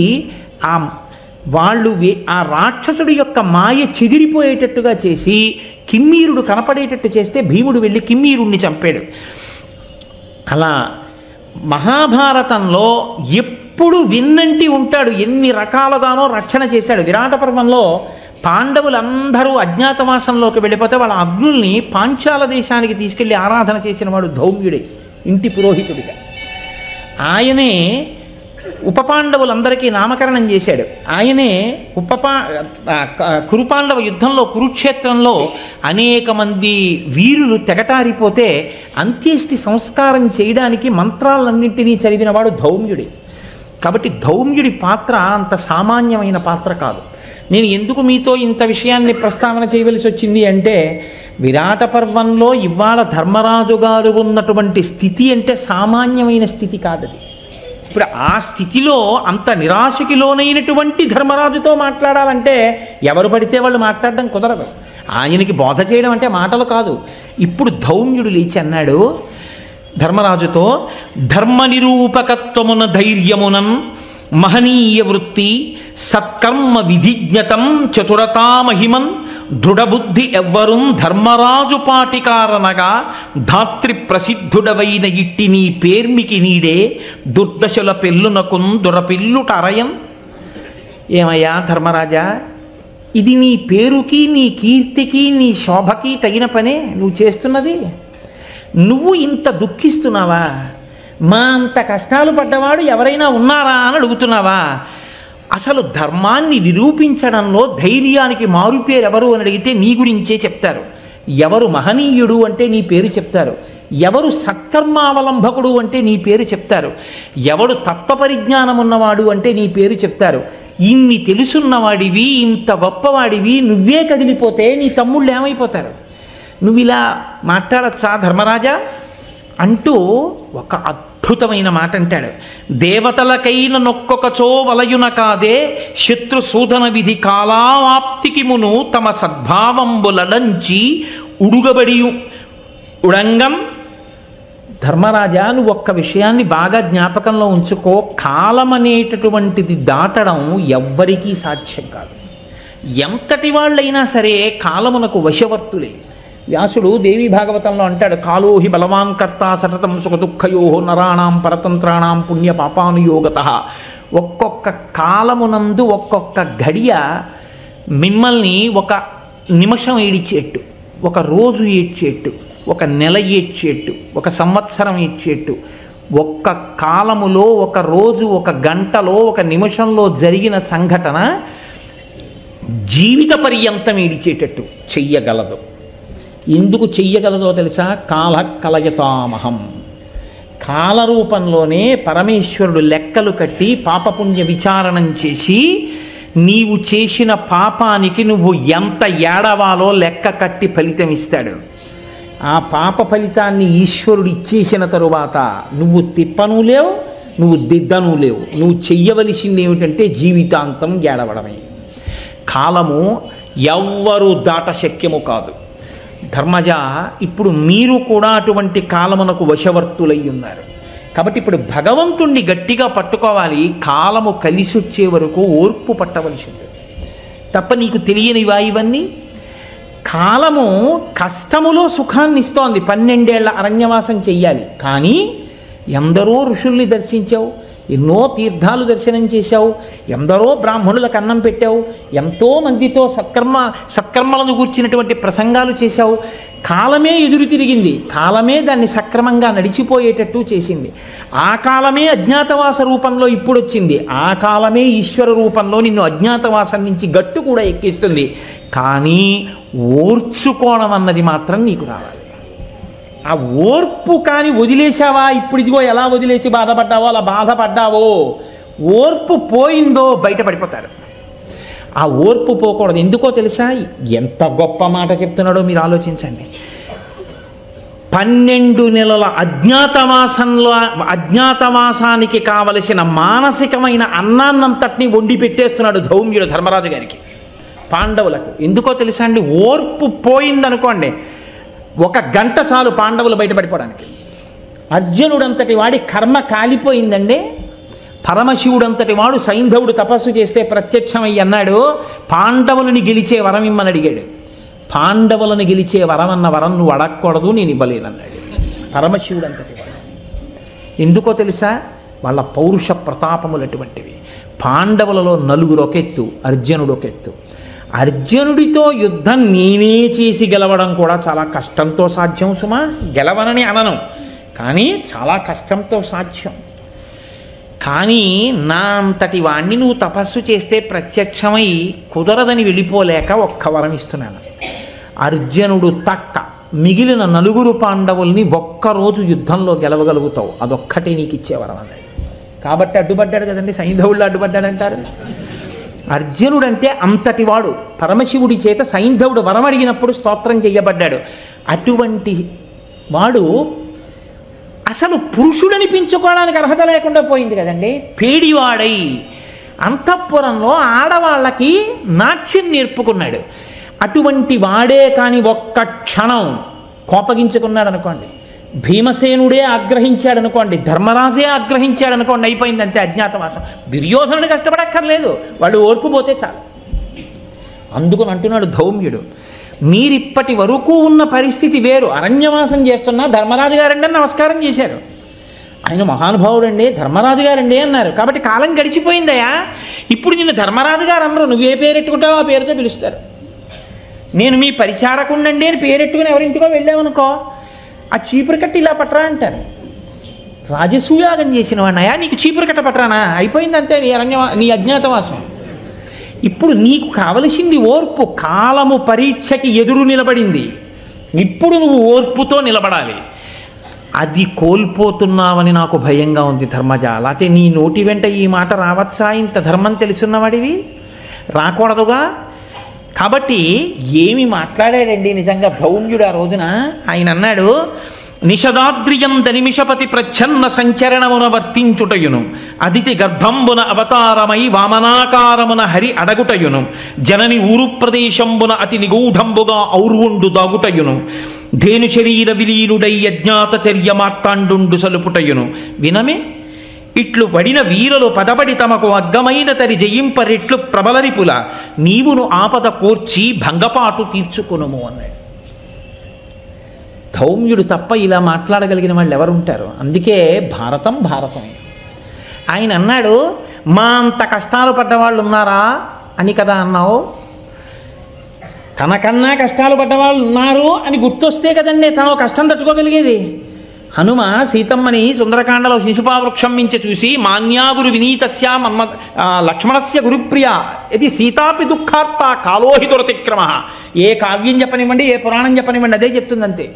ఆ రాక్షసుడి యొక్క మాయ చెదిరిపోయేటట్టుగా చేసి కిమ్మీరుడు కనపడేటట్టు చేస్తే భీముడు వెళ్ళి కిమ్మీరుణ్ణి చంపాడు. అలా మహాభారతంలో ఎప్పుడు విన్నంటి ఉంటాడు. ఎన్ని రకాలుగానో రక్షణ చేశాడు. విరాట పర్వంలో పాండవులందరూ అజ్ఞాతవాసంలోకి వెళ్ళిపోతే వాళ్ళ అగ్నుల్ని పాంచాల దేశానికి తీసుకెళ్లి ఆరాధన చేసిన వాడు ధౌమ్యుడే, ఇంటి పురోహితుడిగా. ఆయనే ఉపపాండవులందరికీ నామకరణం చేశాడు. ఆయనే కురుపాండవ యుద్ధంలో కురుక్షేత్రంలో అనేక మంది వీరులు తెగటారిపోతే అంత్యేష్టి సంస్కారం చేయడానికి మంత్రాలన్నింటినీ చదివినవాడు ధౌమ్యుడే. కాబట్టి ధౌమ్యుడి పాత్ర అంత సామాన్యమైన పాత్ర కాదు. నేను ఎందుకు మీతో ఇంత విషయాన్ని ప్రస్తావన చేయవలసి వచ్చింది అంటే, విరాట పర్వంలో ఇవాళ ధర్మరాజు గారు ఉన్నటువంటి స్థితి అంటే సామాన్యమైన స్థితి కాదది. ఇప్పుడు ఆ స్థితిలో అంత నిరాశకి లోనైనటువంటి ధర్మరాజుతో మాట్లాడాలంటే ఎవరు పడితే వాళ్ళు మాట్లాడడం కుదరదు. ఆయనకి బోధ చేయడం అంటే మాటలు కాదు. ఇప్పుడు ధౌమ్యుడు లేచి అన్నాడు ధర్మరాజుతో, ధర్మ నిరూపకత్వమున ధైర్యమునన్ మహనీయ వృత్తి సత్కర్మ విధిజ్ఞతం చతురతామహిమన్ దృఢబుద్ధి ఎవ్వరుం ధర్మరాజు పాటికారనగా ధాత్రి ప్రసిద్ధుడవైన ఇట్టి నీ పేర్మికి నీడే దుర్దశల పెళ్ళునకున్ దురపిల్లుట అరయం. ఏమయ్యా ధర్మరాజా, ఇది నీ పేరుకి నీ కీర్తికి నీ శోభకి తగిన పనే నువ్వు చేస్తున్నది? నువ్వు ఇంత దుఃఖిస్తున్నావా? మా అంత కష్టాలు పడ్డవాడు ఎవరైనా ఉన్నారా అని అడుగుతున్నావా? అసలు ధర్మాన్ని నిరూపించడంలో ధైర్యానికి మారుపేరు ఎవరు అని అడిగితే నీ గురించే చెప్తారు. ఎవరు మహనీయుడు అంటే నీ పేరు చెప్తారు. ఎవరు సత్కర్మావలంబకుడు అంటే నీ పేరు చెప్తారు. ఎవడు తత్వ పరిజ్ఞానం ఉన్నవాడు అంటే నీ పేరు చెప్తారు. ఇన్ని తెలుసున్నవాడివి, ఇంత గొప్పవాడివి నువ్వే కదిలిపోతే నీ తమ్ముళ్ళు ఏమైపోతారు? నువ్వు ఇలా మాట్లాడచ్చా ధర్మరాజా అంటూ ఒక అద్భుతమైన మాట అంటాడు. దేవతలకైన నొక్కొకచో వలయున కాదే శత్రు సూదన విధి కాలావాప్తికి మును తమ సద్భావంబులడంచి ఉడుగబడి ఉడంగం. ధర్మరాజా, నువ్వు ఒక్క విషయాన్ని బాగా జ్ఞాపకంలో ఉంచుకో. కాలం అనేటటువంటిది దాటడం ఎవ్వరికీ సాధ్యం కాదు. ఎంతటి వాళ్ళైనా సరే కాలమునకు వశవర్తులే. వ్యాసుడు దేవీ భాగవతంలో అంటాడు, కాలోహి బలవాన్ కర్త సతతం సుఖ దుఃఖయో నరాణాం పరతంత్రాణం పుణ్య పాపానుయోగత. ఒక్కొక్క కాలమునందు ఒక్కొక్క గడియ మిమ్మల్ని ఒక నిమిషం ఏడిచేట్టు, ఒక రోజు ఏడ్చేట్టు, ఒక నెల ఏడ్చేట్టు, ఒక సంవత్సరం ఏడ్చేట్టు, ఒక్క కాలములో ఒక రోజు ఒక గంటలో ఒక నిమిషంలో జరిగిన సంఘటన జీవిత పర్యంతం ఏడిచేటట్టు చెయ్యగలదు. ఎందుకు చెయ్యగలదో తెలుసా? కాల కలయతామహం. కాలరూపంలోనే పరమేశ్వరుడు లెక్కలు కట్టి పాపపుణ్య విచారణం చేసి నీవు చేసిన పాపానికి నువ్వు ఎంత ఏడవాలో లెక్క కట్టి ఫలితం ఇస్తాడు. ఆ పాప ఫలితాన్ని ఈశ్వరుడు ఇచ్చేసిన తరువాత నువ్వు తిప్పను లేవు, నువ్వు దిద్దను లేవు. నువ్వు చెయ్యవలసింది ఏమిటంటే జీవితాంతం ఏడవడమే. కాలము ఎవ్వరూ దాట శక్యము కాదు. ధర్మజ, ఇప్పుడు మీరు కూడా అటువంటి కాలమునకు వశవర్తులై ఉన్నారు. కాబట్టి ఇప్పుడు భగవంతుణ్ణి గట్టిగా పట్టుకోవాలి. కాలము కలిసి వచ్చే వరకు ఓర్పు పట్టవలసి ఉంటుంది తప్ప నీకు తెలియనివా ఇవన్నీ? కాలము కష్టములో సుఖాన్ని ఇస్తోంది. 12 ఏళ్ల అరణ్యవాసం చెయ్యాలి, కానీ ఎందరో ఋషుల్ని దర్శించావు, ఎన్నో తీర్థాలు దర్శనం చేశావు, ఎందరో బ్రాహ్మణులకు అన్నం పెట్టావు, ఎంతో మందితో సత్కర్మలను గూర్చినటువంటి ప్రసంగాలు చేశావు. కాలమే ఎదురు తిరిగింది, కాలమే దాన్ని సక్రమంగా నడిచిపోయేటట్టు చేసింది. ఆ కాలమే అజ్ఞాతవాస రూపంలో ఇప్పుడు వచ్చింది, ఆ కాలమే ఈశ్వర రూపంలో నిన్ను అజ్ఞాతవాసం నుంచి గట్టు కూడా ఎక్కిస్తుంది. కానీ ఓర్చుకోవడం అన్నది మాత్రం నీకు రావాలి. ఆ ఓర్పు కానీ వదిలేశావా? ఇప్పుడు ఇదిగో ఎలా వదిలేసి బాధపడ్డావో అలా బాధపడ్డావో, ఓర్పు పోయిందో బయటపడిపోతారు. ఆ ఓర్పు పోకూడదు. ఎందుకో తెలుసా? ఎంత గొప్ప మాట చెప్తున్నాడో మీరు ఆలోచించండి. 12 నెలల అజ్ఞాతవాసానికి కావలసిన మానసికమైన అన్నాన్నంతటినీ వండి పెట్టేస్తున్నాడు ధౌమ్యుడు ధర్మరాజు గారికి, పాండవులకు. ఎందుకో తెలుసా అండి? ఓర్పు పోయిందనుకోండి, 1 గంట చాలు పాండవులు బయటపడిపోవడానికి. అర్జునుడంతటి వాడి కర్మ కాలిపోయిందండి. పరమశివుడంతటి వాడు సైంధవుడు తపస్సు చేస్తే ప్రత్యక్షమయ్యి అన్నాడు, పాండవులని గెలిచే వరం ఇమ్మని అడిగాడు. పాండవులను గెలిచే వరం అన్న వరం నువ్వు అడగకూడదు, నేను ఇవ్వలేనన్నాడు పరమశివుడంతటి వాడు. ఎందుకో తెలుసా? వాళ్ళ పౌరుష ప్రతాపములటువంటివి. పాండవులలో 4 ఒకెత్తు, అర్జునుడు ఒకెత్తు. అర్జునుడితో యుద్ధం నేనే చేసి గెలవడం కూడా చాలా కష్టంతో సాధ్యం సుమా. గెలవనని అనను, కానీ చాలా కష్టంతో సాధ్యం. కానీ నా అంతటి వాణ్ణి నువ్వు తపస్సు చేస్తే ప్రత్యక్షమై కుదరదని వెళ్ళిపోలేక ఒక్క వరం ఇస్తున్నాను. అర్జునుడు తక్క మిగిలిన 4 పాండవుల్ని ఒక్కరోజు యుద్ధంలో గెలవగలుగుతావు, అదొక్కటే నీకు ఇచ్చే వరం అన్నాడు. కాబట్టి అడ్డుపడ్డాడు కదండి, సైంధవుళ్ళు అడ్డుపడ్డాడంటారు. అర్జునుడంటే అంతటివాడు, పరమశివుడి చేత సైంధవుడు వరం అడిగినప్పుడు స్తోత్రం చెయ్యబడ్డాడు. అటువంటి వాడు అసలు పురుషుడనిపించుకోవడానికి అర్హత లేకుండా పోయింది కదండి. పేడివాడై అంతఃపురంలో ఆడవాళ్ళకి నాట్యం నేర్పుకున్నాడు. అటువంటి వాడే కానీ ఒక్క క్షణం కోపగించుకున్నాడు అనుకోండి, భీమసేనుడే ఆగ్రహించాడనుకోండి, ధర్మరాజే ఆగ్రహించాడనుకోండి, అయిపోయింది అంతే అజ్ఞాతవాసం. దుర్యోధనుడు కష్టపడక్కర్లేదు, వాళ్ళు ఓర్పు పోతే చాలు. అందుకని అంటున్నాడు ధౌమ్యుడు, మీరిప్పటి వరకు ఉన్న పరిస్థితి వేరు. అరణ్యవాసం చేస్తున్నా ధర్మరాజు గారండి అని నమస్కారం చేశారు. ఆయన మహానుభావుడండి, ధర్మరాజు గారండి అన్నారు. కాబట్టి కాలం గడిచిపోయిందయా. ఇప్పుడు నిన్ను ధర్మరాజు గారు అనరు, నువ్వే పేరెట్టుకుంటావో ఆ పేరుతో పిలుస్తారు. నేను మీ పరిచారకుండండి అని పేరెట్టుకుని ఎవరింటికో వెళ్ళామనుకో, ఆ చీపురు కట్టి ఇలా పట్టరా అంటారు. రాజసూయాగం చేసిన వాడినయా, నీకు చీపురు కట్ట పట్టరానా? అయిపోయింది అంతే నీ అజ్ఞాతవాసం. ఇప్పుడు నీకు కావలసింది ఓర్పు. కాలము పరీక్షకి ఎదురు నిలబడింది, ఇప్పుడు నువ్వు ఓర్పుతో నిలబడాలి. అది కోల్పోతున్నావని నాకు భయంగా ఉంది ధర్మజ. లేకపోతే నీ నోటి వెంట ఈ మాట రావచ్చా? ఇంత ధర్మం తెలుసున్నవాడివి, రాకూడదుగా. కాబట్టి ఏమి మాట్లాడాడండి నిజంగా ధౌమ్యుడు ఆ రోజున. ఆయన అన్నాడు, నిషదాద్రియంద నిమిషపతి ప్రచ్ఛన్న సంచరణమున వర్తించుటయును, అదితి గర్భంబున అవతారమై వామనాకారమున హరి అడగుటయును, జనని ఊరు ప్రదేశంబున అతి నిగూఢంబుగా ఔర్వుండు దాగుటయును, ధేను శరీర విలీనుడై అజ్ఞాత చర్య మార్తాండు సలుపుటయును. వినమే, ఇట్లు పడిన వీరులు పదబడి తమకు అగ్గమైన తరి జయింపరెట్లు ప్రబలరిపుల, నీవును ఆపద కోర్చి భంగపాటు తీర్చుకునుము అన్నాడు. ధౌమ్యుడు తప్ప ఇలా మాట్లాడగలిగిన వాళ్ళు ఎవరుంటారు? అందుకే భారతం భారతమే. ఆయన అన్నాడు, మా అంత కష్టాలు పడ్డవాళ్ళు ఉన్నారా అని కదా అన్నావు. తనకన్నా కష్టాలు పడ్డవాళ్ళు ఉన్నారు అని గుర్తొస్తే కదండి తను కష్టం తట్టుకోగలిగేది. హనుమ సీతమ్మని సుందరకాండలో శిశుపావృక్షం మించి చూసి, మాన్యాగురు వినీతస్య మన్మ లక్ష్మణస్య గురుప్రియ ఇది సీతాపి దుఃఖార్త కాలోహి దురతిక్రమ. ఏ కావ్యం చెప్పనివ్వండి, ఏ పురాణం చెప్పనివ్వండి, అదే చెప్తుంది అంతే.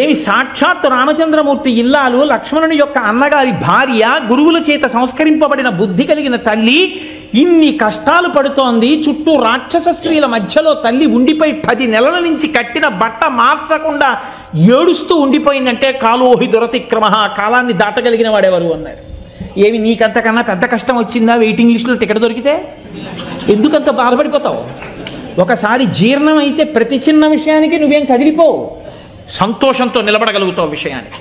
ఏమి సాక్షాత్తు రామచంద్రమూర్తి ఇల్లాలు, లక్ష్మణుని యొక్క అన్నగారి భార్య, గురువుల చేత సంస్కరింపబడిన బుద్ధి కలిగిన తల్లి ఇన్ని కష్టాలు పడుతోంది. చుట్టూ రాక్షస స్త్రీల మధ్యలో తల్లి ఉండిపోయి 10 నెలల నుంచి కట్టిన బట్ట మార్చకుండా ఏడుస్తూ ఉండిపోయిందంటే కాలోహి దురతిక్రమ, కాలాన్ని దాటగలిగిన వాడెవరు అన్నారు. ఏమి నీకంతకన్నా పెద్ద కష్టం వచ్చిందా వెయిటింగ్ లిస్టులో టికెట్ దొరికితే? ఎందుకంత బాధపడిపోతావు? ఒకసారి జీర్ణం అయితే ప్రతి చిన్న విషయానికి నువ్వేం కదిలిపోవు, సంతోషంతో నిలబడగలుగుతావు విషయానికి.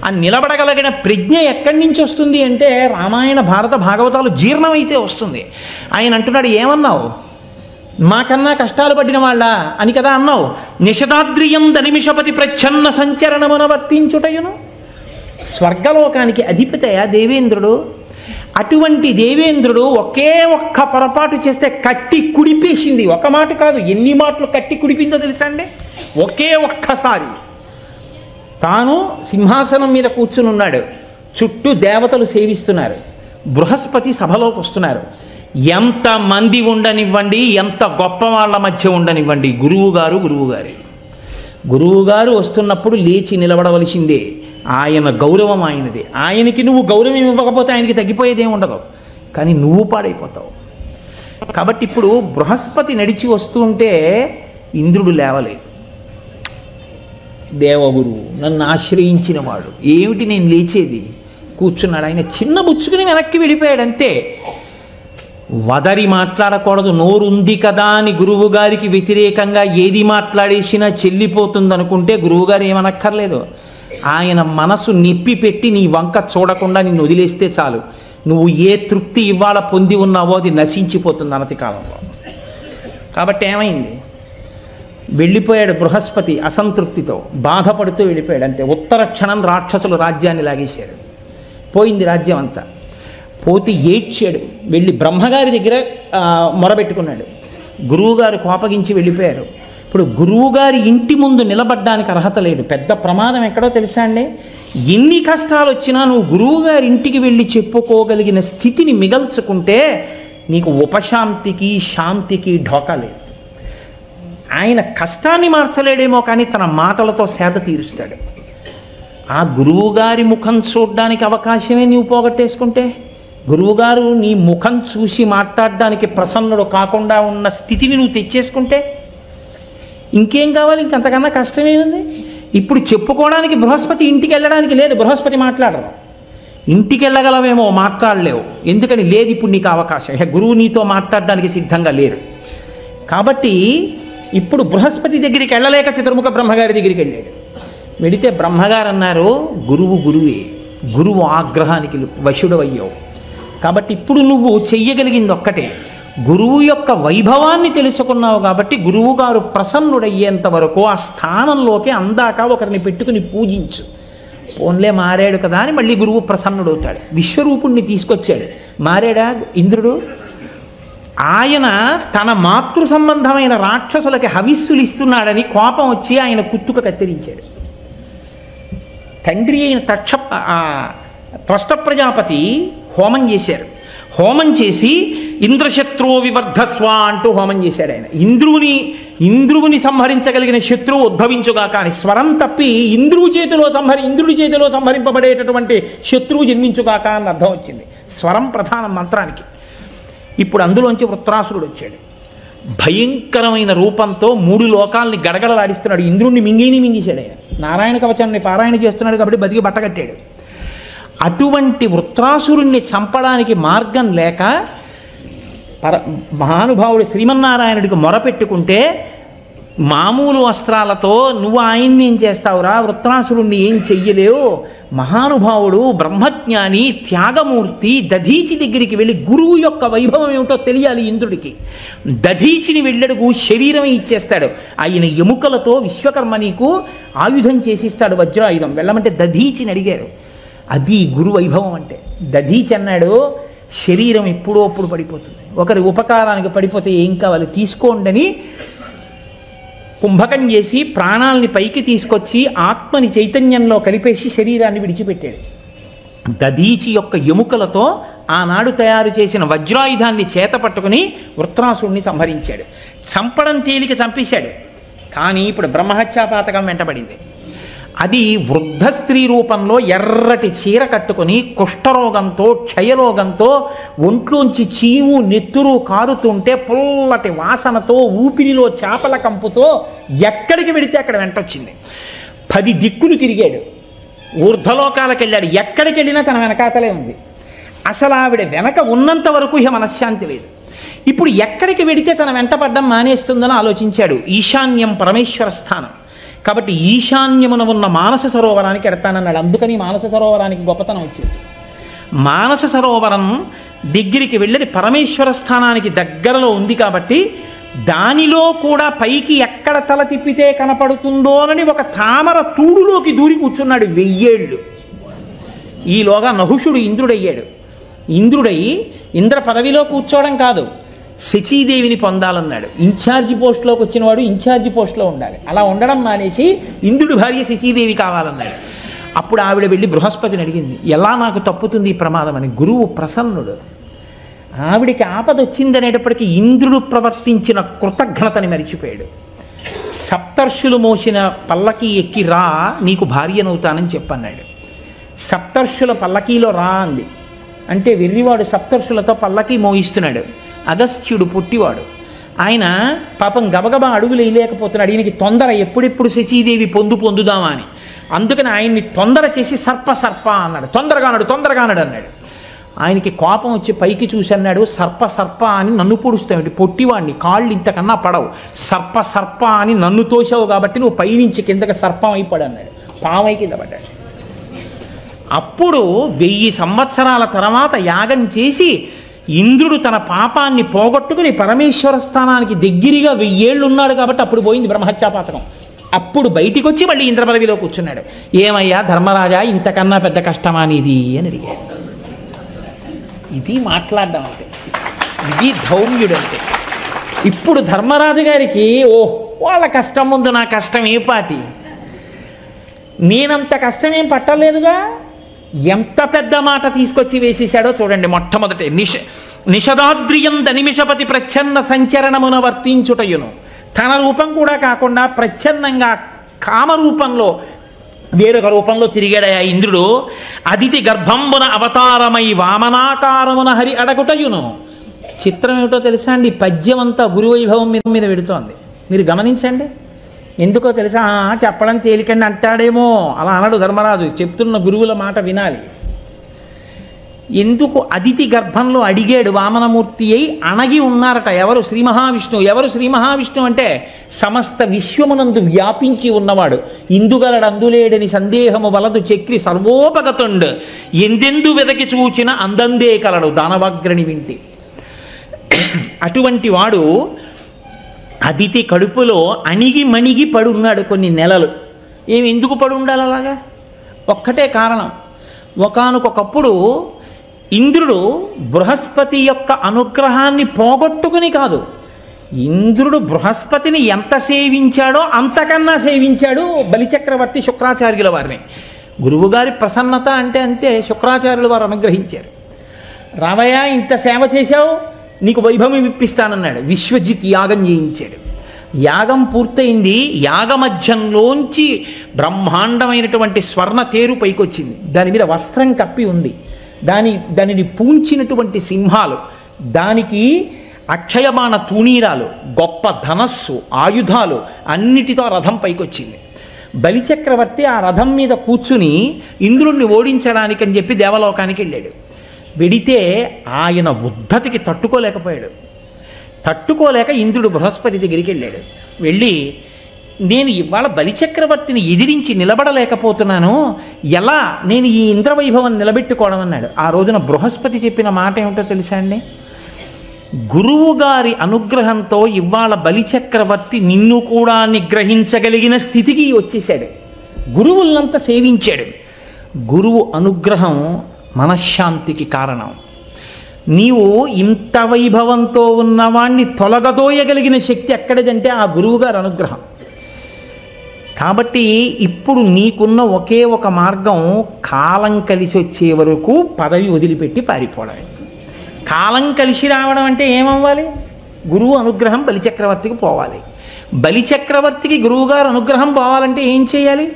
ఆ నిలబడగలిగిన ప్రజ్ఞ ఎక్కడి నుంచి వస్తుంది అంటే రామాయణ భారత భాగవతాలు జీర్ణమైతే వస్తుంది. ఆయన అంటున్నాడు, ఏమన్నావు? మాకన్నా కష్టాలు పడిన వాళ్ళ అని కదా అన్నావు. నిషదాద్రియం దనిమిషపతి ప్రచ్ఛన్న సంచరణమున వర్తించుటయును. స్వర్గలోకానికి అధిపతయా దేవేంద్రుడు. అటువంటి దేవేంద్రుడు ఒకే ఒక్క పొరపాటు చేస్తే కట్టి కుడిపేసింది. ఒక మాట కాదు, ఎన్ని మాటలు కట్టి కుడిపిందో తెలుసా అండి? ఒకే ఒక్కసారి తాను సింహాసనం మీద కూర్చుని ఉన్నాడు, చుట్టూ దేవతలు సేవిస్తున్నారు, బృహస్పతి సభలోకి వస్తున్నారు. ఎంతమంది ఉండనివ్వండి, ఎంత గొప్ప వాళ్ళ మధ్య ఉండనివ్వండి, గురువుగారు వస్తున్నప్పుడు లేచి నిలబడవలసిందే. ఆయన గౌరవం ఆయనదే. ఆయనకి నువ్వు గౌరవం ఇవ్వకపోతే ఆయనకి తగ్గిపోయేది ఏమి ఉండదు, కానీ నువ్వు పాడైపోతావు. కాబట్టి ఇప్పుడు బృహస్పతి నడిచి వస్తూ ఉంటే ఇంద్రుడు లేవలేదు. దేవగురువు నన్ను ఆశ్రయించిన వాడు, ఏమిటి నేను లేచేది? కూర్చున్నాడు. ఆయన చిన్న బుచ్చుకుని వెనక్కి వెళ్ళిపోయాడు అంతే. వదరి మాట్లాడకూడదు, నోరుంది కదా అని గురువు గారికి వ్యతిరేకంగా ఏది మాట్లాడేసినా చెల్లిపోతుందనుకుంటే గురువుగారు ఏమనక్కర్లేదు. ఆయన మనసు నిప్పి పెట్టి నీ వంక చూడకుండా నిన్ను వదిలేస్తే చాలు. నువ్వు ఏ తృప్తి ఇవాళ పొంది ఉన్నావో అది నశించిపోతుంది అనతి కాలంలో. కాబట్టి ఏమైంది? వెళ్ళిపోయాడు బృహస్పతి అసంతృప్తితో, బాధపడుతూ వెళ్ళిపోయాడు అంతే. ఉత్తర క్షణం రాక్షసులు రాజ్యాన్ని లాగేశారు, పోయింది రాజ్యం అంతా. పోతే ఏడ్చాడు, వెళ్ళి బ్రహ్మగారి దగ్గర మొరబెట్టుకున్నాడు. గురువుగారు కోపగించి వెళ్ళిపోయారు. ఇప్పుడు గురువుగారి ఇంటి ముందు నిలబడ్డానికి అర్హత లేదు. పెద్ద ప్రమాదం ఎక్కడో తెలుసా అండి? ఎన్ని కష్టాలు వచ్చినా నువ్వు గురువుగారి ఇంటికి వెళ్ళి చెప్పుకోగలిగిన స్థితిని మిగల్చుకుంటే నీకు ఉపశాంతికి శాంతికి ఢోకా లేదు. ఆయన కష్టాన్ని మార్చలేడేమో కానీ తన మాటలతో సేద తీరుస్తాడు. ఆ గురువుగారి ముఖం చూడడానికి అవకాశమే నీవు పోగొట్టేసుకుంటే, గురువుగారు నీ ముఖం చూసి మాట్లాడడానికి ప్రసన్నుడు కాకుండా ఉన్న స్థితిని నువ్వు తెచ్చేసుకుంటే ఇంకేం కావాలి? ఇంకంతకన్నా కష్టమే ఉంది. ఇప్పుడు చెప్పుకోవడానికి బృహస్పతి ఇంటికి వెళ్ళడానికి లేదు, బృహస్పతి మాట్లాడరు. ఇంటికి వెళ్ళగలవేమో, మాట్లాడలేవు. ఎందుకని? లేదు ఇప్పుడు నీకు అవకాశం. గురువు నీతో మాట్లాడడానికి సిద్ధంగా లేరు. కాబట్టి ఇప్పుడు బృహస్పతి దగ్గరికి వెళ్ళలేక చతుర్ముఖ బ్రహ్మగారి దగ్గరికి వెళ్ళాడు. వెడితే బ్రహ్మగారు అన్నారు, గురువు గురువే, గురువు ఆగ్రహానికి వశుడవయ్యావు, కాబట్టి ఇప్పుడు నువ్వు చెయ్యగలిగింది ఒక్కటే, గురువు యొక్క వైభవాన్ని తెలుసుకున్నావు కాబట్టి గురువు గారు ప్రసన్నుడయ్యేంత వరకు ఆ స్థానంలోకి అందాక ఒకరిని పెట్టుకుని పూజించు. పోన్లే మారాడు కదా అని మళ్ళీ గురువు ప్రసన్నుడవుతాడు. విశ్వరూపుణ్ణి తీసుకొచ్చాడు, మారాడా ఇంద్రుడు? ఆయన తన మాతృ సంబంధమైన రాక్షసులకి హవిస్సులు ఇస్తున్నాడని కోపం వచ్చి ఆయన కుత్తుక కత్తిరించాడు. తండ్రి అయిన త్వష్ట ప్రజాపతి హోమం చేశారు. హోమం చేసి ఇంద్రశత్రు వివర్ధస్వ అంటూ హోమం చేశాడు. ఆయన ఇంద్రువుని సంహరించగలిగిన శత్రువు ఉద్భవించుగా, కానీ స్వరం తప్పి ఇంద్రుడి చేతిలో సంహరింపబడేటటువంటి శత్రువు జన్మించుగాక అని అర్థం వచ్చింది. స్వరం ప్రధానం మంత్రానికి. ఇప్పుడు అందులోంచి వృత్రాసురుడు వచ్చాడు. భయంకరమైన రూపంతో 3 లోకాలని గడగడలాడిస్తున్నాడు. ఇంద్రుణ్ణి మింగేశాడు. ఆయన నారాయణ కవచాన్ని పారాయణ చేస్తున్నాడు కాబట్టి బతికి బట్టకట్టాడు. అటువంటి వృత్రాసురుణ్ణి చంపడానికి మార్గం లేక మహానుభావుడు శ్రీమన్నారాయణుడికి మొరపెట్టుకుంటే, మామూలు వస్త్రాలతో నువ్వు ఆయన్ని ఏం చేస్తావురా, వృత్రాసురుణ్ణి ఏం చెయ్యలేవు, మహానుభావుడు బ్రహ్మజ్ఞాని త్యాగమూర్తి దధీచి దగ్గరికి వెళ్ళి గురువు యొక్క వైభవం ఏమిటో తెలియాలి ఇంద్రుడికి. దధీచిని వెళ్ళడుగు శరీరమే ఇచ్చేస్తాడు. ఆయన ఎముకలతో విశ్వకర్మ నీకు ఆయుధం చేసిస్తాడు, వజ్రాయుధం. వెళ్ళమంటే దధీచిని అడిగారు. అది గురు వైభవం అంటే. దధీచి అన్నాడు, శరీరం ఎప్పుడో పడిపోతుంది, ఒకరి ఉపకారానికి పడిపోతే ఏం కావాలి తీసుకోండి, కుంభకం చేసి ప్రాణాలని పైకి తీసుకొచ్చి ఆత్మని చైతన్యంలో కలిపేసి శరీరాన్ని విడిచిపెట్టాడు. దధీచి యొక్క ఎముకలతో ఆనాడు తయారు చేసిన వజ్రాయుధాన్ని చేత పట్టుకుని వృత్రాసుడిని సంహరించాడు. చంపడం తేలిక చంపేశాడు. కానీ ఇప్పుడు బ్రహ్మహత్యాపాతకం వెంటబడింది. అది వృద్ధ స్త్రీ రూపంలో ఎర్రటి చీర కట్టుకుని కుష్ఠరోగంతో క్షయరోగంతో ఒంట్లోంచి చీము నెత్తురు కారుతుంటే పుల్లటి వాసనతో ఊపిరిలో చేపల కంపుతో ఎక్కడికి వెడితే అక్కడ వెంటొచ్చింది. 10 దిక్కులు తిరిగాడు, ఊర్ధ్వలోకాలకు వెళ్ళాడు. ఎక్కడికి వెళ్ళినా తన వెనకాతలే ఉంది. అసలు ఆవిడ వెనక ఉన్నంత వరకు ఇక మనశ్శాంతి లేదు. ఇప్పుడు ఎక్కడికి వెడితే తన వెంటపడ్డం మానేస్తుందని ఆలోచించాడు. ఈశాన్యం పరమేశ్వర స్థానం కాబట్టి ఈశాన్యమున ఉన్న మానస సరోవరానికి ఎడతానన్నాడు. అందుకని మానస సరోవరానికి గొప్పతనం వచ్చింది. మానస సరోవరం దగ్గరికి వెళ్ళి పరమేశ్వర స్థానానికి దగ్గరలో ఉంది కాబట్టి దానిలో కూడా పైకి ఎక్కడ తల తిప్పితే కనపడుతుందోనని ఒక తామర తూడులోకి దూరి కూర్చున్నాడు 1000 ఏళ్ళు. ఈలోగా నహుషుడు ఇంద్రుడయ్యాడు. ఇంద్రుడై ఇంద్ర పదవిలో కూర్చోవడం కాదు, శచీదేవిని పొందాలన్నాడు. ఇన్ఛార్జి పోస్టులోకి వచ్చినవాడు ఇన్ఛార్జి పోస్టులో ఉండాలి. అలా ఉండడం మానేసి ఇంద్రుడి భార్య శచీదేవి కావాలన్నాడు. అప్పుడు ఆవిడ వెళ్ళి బృహస్పతిని అడిగింది, ఎలా నాకు తప్పుతుంది ఈ ప్రమాదం అని. గురువు ప్రసన్నుడు. ఆవిడికి ఆపద వచ్చిందనేటప్పటికీ ఇంద్రుడు ప్రవర్తించిన కృతజ్ఞతని మరిచిపోయాడు. సప్తర్షులు మోసిన పల్లకి ఎక్కి రా, నీకు భార్యనవుతానని చెప్పన్నాడు. సప్తర్షుల పల్లకీలో రా అంది. అంటే వెర్రివాడు సప్తర్షులతో పల్లకీ మోయిస్తున్నాడు. అగస్త్యుడు పుట్టివాడు. ఆయన పాపం గబగబా అడుగులు వేయలేకపోతున్నాడు. ఈయనకి తొందర, ఎప్పుడెప్పుడు శచీదేవి పొందుదామా అని. అందుకని ఆయన్ని తొందర చేసి సర్ప అన్నాడు. తొందరగా అన్నాడు. ఆయనకి కోపం వచ్చి పైకి చూసి అన్నాడు, సర్ప అని నన్ను పొడుస్తావు, పొట్టివాడిని, కాళ్ళు ఇంతకన్నా పడవు, సర్ప అని నన్ను తోసావు కాబట్టి నువ్వు పైనుంచి కిందకి సర్పం అయిపోడు అన్నాడు. పామై కింద పడ్డాడు. అప్పుడు 1000 సంవత్సరాల తర్వాత యాగం చేసి ఇంద్రుడు తన పాపాన్ని పోగొట్టుకుని పరమేశ్వర స్థానానికి దగ్గరగా 1000 ఏళ్ళు ఉన్నాడు కాబట్టి అప్పుడు పోయింది బ్రహ్మహత్యాపాతకం. అప్పుడు బయటికి వచ్చి మళ్ళీ ఇంద్ర పదవిలో కూర్చున్నాడు. ఏమయ్యా ధర్మరాజా, ఇంతకన్నా పెద్ద కష్టమా నీది అని అడిగాడు. ఇది మాట్లాడడం అంటే, ఇది ధౌర్యుడు అంటే. ఇప్పుడు ధర్మరాజు గారికి వాళ్ళ కష్టం ముందు నా కష్టం ఏ పాటి, నేనంత కష్టమేం పట్టలేదుగా. ఎంత పెద్ద మాట తీసుకొచ్చి వేసేశాడో చూడండి. మొట్టమొదటి నిషదాద్రియంద నిమిషపతి ప్రచ్ఛన్న సంచరణమున వర్తించుటయును. తన రూపం కూడా కాకుండా ప్రచ్ఛన్నంగా కామరూపంలో వేరొక రూపంలో తిరిగాడయా ఇంద్రుడు. అదితి గర్భంబున అవతారమై వామనాకారమున హరి అడగుటయును. చిత్రం ఏమిటో తెలుసా అండి, పద్యం అంతా గురువైభవం మీద పెడుతోంది. మీరు గమనించండి. ఎందుకో తెలుసా, చెప్పడం తేలికండి అంటాడేమో, అలా అనడు ధర్మరాజు. చెప్తున్న గురువుల మాట వినాలి. ఎందుకు అదితి గర్భంలో అడిగాడు వామనమూర్తి అయి అణగి ఉన్నారట ఎవరు? శ్రీ మహావిష్ణువు. ఎవరు శ్రీ మహావిష్ణువు అంటే సమస్త విశ్వమునందు వ్యాపించి ఉన్నవాడు. ఇందుగలడు అందులేడని సందేహము వలదు చక్రి సర్వోపగతుండు ఎందెందు వెదకి చూచిన అందందే కలడు దానవాగ్రణి వింటి. అటువంటి వాడు అదితి కడుపులో అణిగి మణిగి పడున్నాడు కొన్ని నెలలు. ఎందుకు పడి ఉండాలి అలాగా? ఒక్కటే కారణం. ఒకానొకప్పుడు ఇంద్రుడు బృహస్పతి యొక్క అనుగ్రహాన్ని పోగొట్టుకుని కాదు, ఇంద్రుడు బృహస్పతిని ఎంత సేవించాడో అంతకన్నా సేవించాడు బలిచక్రవర్తి శుక్రాచార్యుల వారిని. గురువుగారి ప్రసన్నత అంటే అంతే శుక్రాచార్యుల వారు అనుగ్రహించారు. రావయ్య ఇంత సేవ చేశావు, నీకు వైభవం ఇప్పిస్తానన్నాడు. విశ్వజిత్ యాగం చేయించాడు. యాగం పూర్తయింది. యాగమధ్యంలోంచి బ్రహ్మాండమైనటువంటి స్వర్ణ తేరు పైకొచ్చింది. దాని మీద వస్త్రం కప్పి ఉంది. దానిని పూంచినటువంటి సింహాలు, దానికి అక్షయబాణ తూణీరాలు, గొప్ప ధనస్సు, ఆయుధాలు అన్నిటితో రథం పైకొచ్చింది. బలిచక్రవర్తి ఆ రథం మీద కూర్చుని ఇంద్రుణ్ణి ఓడించడానికి అని చెప్పి దేవలోకానికి వెళ్ళాడు. వెడితే ఆయన ఉద్ధతికి తట్టుకోలేకపోయాడు. తట్టుకోలేక ఇంద్రుడు బృహస్పతి దగ్గరికి వెళ్ళాడు. వెళ్ళి నేను ఇవాళ బలిచక్రవర్తిని ఎదిరించి నిలబడలేకపోతున్నాను, ఎలా నేను ఈ ఇంద్రవైభవం నిలబెట్టుకోవడం అన్నాడు. ఆ రోజున బృహస్పతి చెప్పిన మాట ఏమిటో తెలుసా అండి? గురువు గారి అనుగ్రహంతో ఇవాళ బలిచక్రవర్తి నిన్ను కూడా నిగ్రహించగలిగిన స్థితికి వచ్చేశాడు. గురువులంతా సేవించాడు. గురువు అనుగ్రహం మనశ్శాంతికి కారణం. నీవు ఇంత వైభవంతో ఉన్నవాణ్ణి తొలగదోయగలిగిన శక్తి ఎక్కడిదంటే ఆ గురువుగారి అనుగ్రహం. కాబట్టి ఇప్పుడు నీకున్న ఒకే ఒక మార్గం, కాలం కలిసి వచ్చే వరకు పదవి వదిలిపెట్టి పారిపోవడమే. కాలం కలిసి రావడం అంటే ఏమవ్వాలి? గురువు అనుగ్రహం బలిచక్రవర్తికి పోవాలి. బలిచక్రవర్తికి గురువుగారు అనుగ్రహం పోవాలంటే ఏం చేయాలి?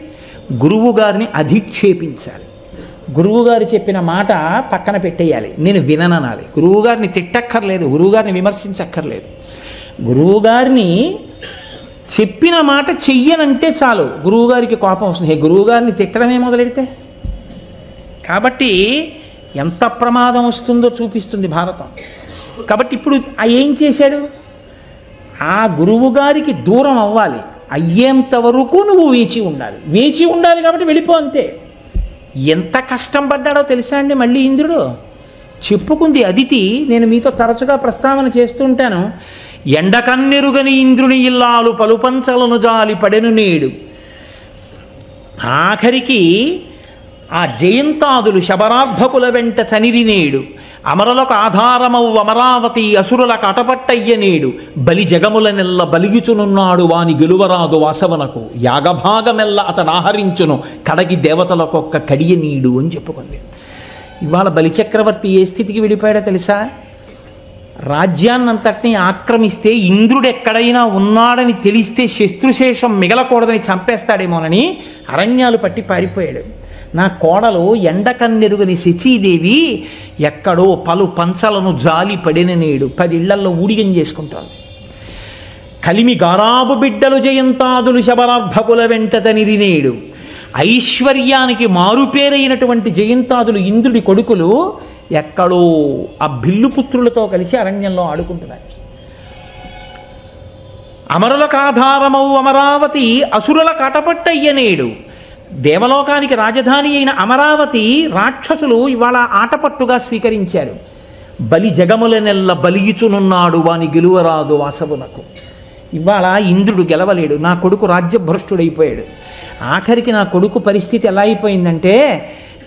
గురువుగారిని అధిక్షేపించాలి. గురువుగారు చెప్పిన మాట పక్కన పెట్టేయాలి. నేను విననాలి. గురువుగారిని తిట్టక్కర్లేదు, గురువుగారిని విమర్శించక్కర్లేదు. గురువుగారిని చెప్పిన మాట చెయ్యనంటే చాలు, గురువుగారికి కోపం వస్తుంది. గురువుగారిని తిట్టడమే మొదలెడితే కాబట్టి ఎంత ప్రమాదం వస్తుందో చూపిస్తుంది భారతం. కాబట్టి ఇప్పుడు ఏం చేశాడు? ఆ గురువుగారికి దూరం అవ్వాలి. అయ్యేంత వరకు నువ్వు వేచి ఉండాలి. వేచి ఉండాలి కాబట్టి వెళ్ళిపో అంతే. ఎంత కష్టం పడ్డాడో తెలుసా అండి? మళ్ళీ ఇంద్రుడు చెప్పుకుంది అదితి. నేను మీతో తరచుగా ప్రస్తావన చేస్తూ ఉంటాను. ఎండకన్నెరుగని ఇంద్రుని ఇల్లాలు పలుపంచలను జాలి పడెను నేడు. ఆఖరికి ఆ జయంతాదులు శబరార్భకుల వెంట చనిరి నేడు. అమరులకు ఆధారమవు అమరావతి అసురులకు అటపట్టయ్య నేడు. బలి జగముల నెల్ల బలిగిచునున్నాడు వాని గెలువరాదు వాసవనకు. యాగభాగమెల్ల అతడు ఆహరించును కడగి దేవతలకొక్క కడియ నీడు అని చెప్పుకుంది. ఇవాళ బలిచక్రవర్తి ఏ స్థితికి వెళ్ళిపోయాడో తెలుసా? రాజ్యాన్నంతటినీ ఆక్రమిస్తే ఇంద్రుడు ఎక్కడైనా ఉన్నాడని తెలిస్తే శత్రుశేషం మిగలకూడదని చంపేస్తాడేమోనని అరణ్యాలు పట్టి పారిపోయాడు. నా కోడలు ఎండకన్నెరుగని శచీదేవి ఎక్కడో పలు పంచలను జాలి పడిన నేడు 10 ఇళ్లల్లో ఊడిగం చేసుకుంటాను. కలిమి గారాబు బిడ్డలు జయంతాదులు శబరార్భకుల వెంట తనిరి నేడు. ఐశ్వర్యానికి మారుపేరైనటువంటి జయంతాదులు ఇంద్రుడి కొడుకులు ఎక్కడో ఆ బిల్లుపుత్రులతో కలిసి అరణ్యంలో ఆడుకుంటున్నారు. అమరులకు ఆధారమవు అమరావతి అసురుల కటపట్టయ్య నేడు. దేవలోకానికి రాజధాని అయిన అమరావతి రాక్షసులు ఇవాళ ఆటపట్టుగా స్వీకరించారు. బలి జగముల నెల్ల బలిగిచునున్నాడు వాని గెలువరాదు వాసవునకు. ఇవాళ ఇంద్రుడు గెలవలేడు. నా కొడుకు రాజ్యభ్రష్టుడైపోయాడు. ఆఖరికి నా కొడుకు పరిస్థితి ఎలా అయిపోయిందంటే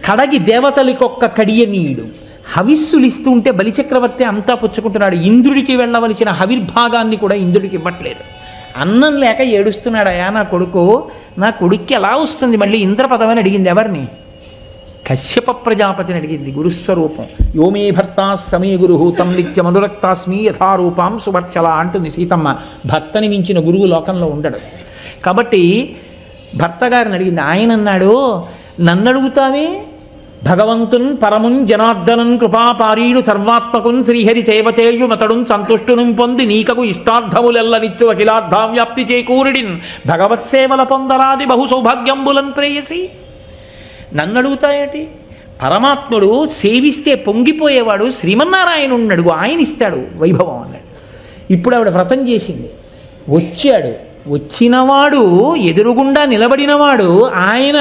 కడగి దేవతలకొక్క కడియ నీడు. హవిస్సులు ఇస్తూ ఉంటే బలిచక్రవర్తి అంతా పుచ్చుకుంటున్నాడు. ఇంద్రుడికి వెళ్ళవలసిన హవిర్భాగాన్ని కూడా ఇంద్రుడికి ఇవ్వట్లేదు. అన్నం లేక ఏడుస్తున్నాడయా నా కొడుకు. నా కొడుక్కి ఎలా వస్తుంది మళ్ళీ ఇంద్రపదం అని అడిగింది. ఎవరిని? కశ్యప ప్రజాపతిని అడిగింది. గురుస్వరూపం. యోమే భర్త సమీ గురు తం నిత్యమనురక్తాస్మి యథారూపాం సువర్చల అంటుంది సీతమ్మ. భర్తని మించిన గురువు లోకంలో ఉండడు. కాబట్టి భర్త గారిని అడిగింది. ఆయన అన్నాడు, నన్ను అడుగుతావే? భగవంతున్ పరమున్ జనార్దనన్ కృపాపారీడు సర్వాత్మకున్ శ్రీహరి సేవచేయు మతడున్ సంతుష్టును పొంది నీకకు ఇష్టార్థములెల్లనిచ్చు అఖిలార్థావ్యాప్తి చేకూరిడిన్ భగవత్సేవల పొందరాది బహు సౌభాగ్యంబులన్ ప్రేయసి. నన్ను అడుగుతాయేటి? పరమాత్ముడు సేవిస్తే పొంగిపోయేవాడు శ్రీమన్నారాయణుడిని అడుగు, ఆయన ఇస్తాడు వైభవం అన్నాడు. ఇప్పుడు ఆవిడ వ్రతం చేసింది, వచ్చాడు, వచ్చినవాడు ఎదురుగుండా నిలబడినవాడు ఆయన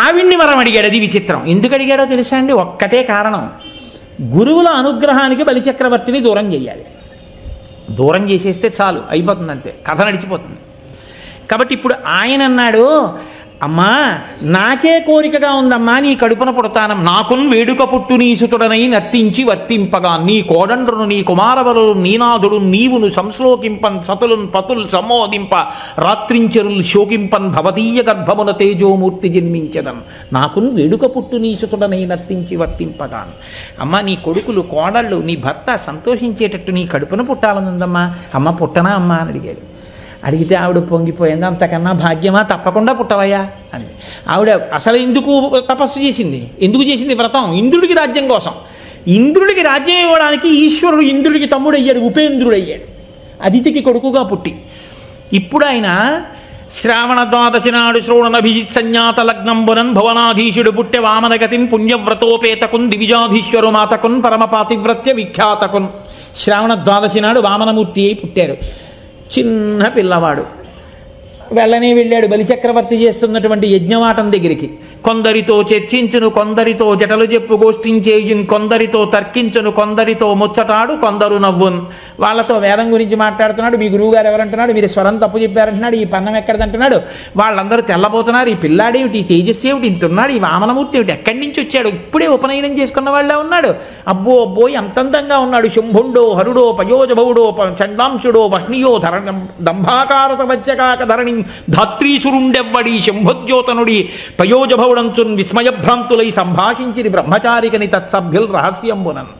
ఆవిడ్ని వరం అడిగాడు. అది విచిత్రం. ఎందుకు అడిగాడో తెలుసా అండి? ఒక్కటే కారణం, గురువుల అనుగ్రహానికి బలిచక్రవర్తిని దూరం చేయాలి. దూరం చేసేస్తే చాలు, అయిపోతుంది, అంతే, కథ నడిచిపోతుంది. కాబట్టి ఇప్పుడు ఆయన అన్నాడు, అమ్మా నాకే కోరికగా ఉందమ్మా, నీ కడుపున పుడతానం, నాకున్ వేడుక పుట్టు నీ సుతుడనై నర్తించి వర్తింపగా, నీ కోడండ్రును నీ కుమారవరులు నీనాథుడు నీవును సంశ్లోకింపన్ సతులున్ పతుల్ సమోదింప రాత్రించరులు శోకింపన్ భవదీయ గర్భమున తేజోమూర్తి జన్మించదన్, నాకున్ వేడుక పుట్టు నీ సుతుడనై నర్తించి వర్తింపగా. అమ్మ నీ కొడుకులు కోడళ్ళు నీ భర్త సంతోషించేటట్టు నీ కడుపున పుట్టాలనుందమ్మా, అమ్మ పుట్టనా అమ్మా అని అడిగాడు. అడిగితే ఆవిడ పొంగిపోయింది, అంతకన్నా భాగ్యమా, తప్పకుండా పుట్టవయ్యా అంది. ఆవిడ అసలు ఎందుకు తపస్సు చేసింది, ఎందుకు చేసింది వ్రతం? ఇంద్రుడికి రాజ్యం కోసం. ఇంద్రుడికి రాజ్యం ఇవ్వడానికి ఈశ్వరుడు ఇంద్రుడికి తమ్ముడు అయ్యాడు, ఉపేంద్రుడు అయ్యాడు, అదితికి కొడుకుగా పుట్టి. ఇప్పుడు ఆయన శ్రావణ ద్వాదశి నాడు శ్రోణనభిజిత్ సంజ్ఞాత లగ్నంబునన్ భువనాధీశుడు పుట్టె వామనగతిన్ పుణ్యవ్రతోపేతకున్ దివిజాధీశ్వరు మాతకున్ పరమపాతివ్రత్య విఖ్యాతకున్. శ్రావణ ద్వాదశి నాడు వామనమూర్తి అయి పుట్టారు. చిన్న పిల్లవాడు వెళ్ళాడు బలిచక్రవర్తి చేస్తున్నటువంటి యజ్ఞవాటం దగ్గరికి. కొందరితో చర్చించును, కొందరితో జటలు చెప్పు గోష్ఠించేయున్, కొందరితో తర్కించును, కొందరితో ముచ్చటాడు, కొందరు నవ్వున్. వాళ్ళతో వేదం గురించి మాట్లాడుతున్నాడు. మీ గురువుగారు ఎవరంటున్నాడు, మీరు స్వరం తప్పు చెప్పారంటున్నాడు, ఈ పన్నం ఎక్కడదంటున్నాడు. వాళ్ళందరూ తెల్లబోతున్నారు, ఈ పిల్లాడేమిటి, ఈ తేజస్సు ఏమిటి, ఇంతున్నాడు, ఈ వామనమూర్తి ఏమిటి, ఎక్కడి నుంచి వచ్చాడు, ఇప్పుడే ఉపనయనం చేసుకున్న వాళ్ళే ఉన్నాడు, అబ్బో అబ్బో ఎంత అందంగా ఉన్నాడు, శుంభుండో హరుడో పయోజభవుడో చండాంశుడో వహ్నియో ధరణం దంభాకారత వచ్చకాక ధరణి ధాత్రీసురుండెవ్వడి శంభోద్యోతనుడి పయోజభౌడంచున్ విస్మయభ్రాంతులై సంభాషించిరి బ్రహ్మచారికని తత్సభ్యుల్ రహస్యంబునన్.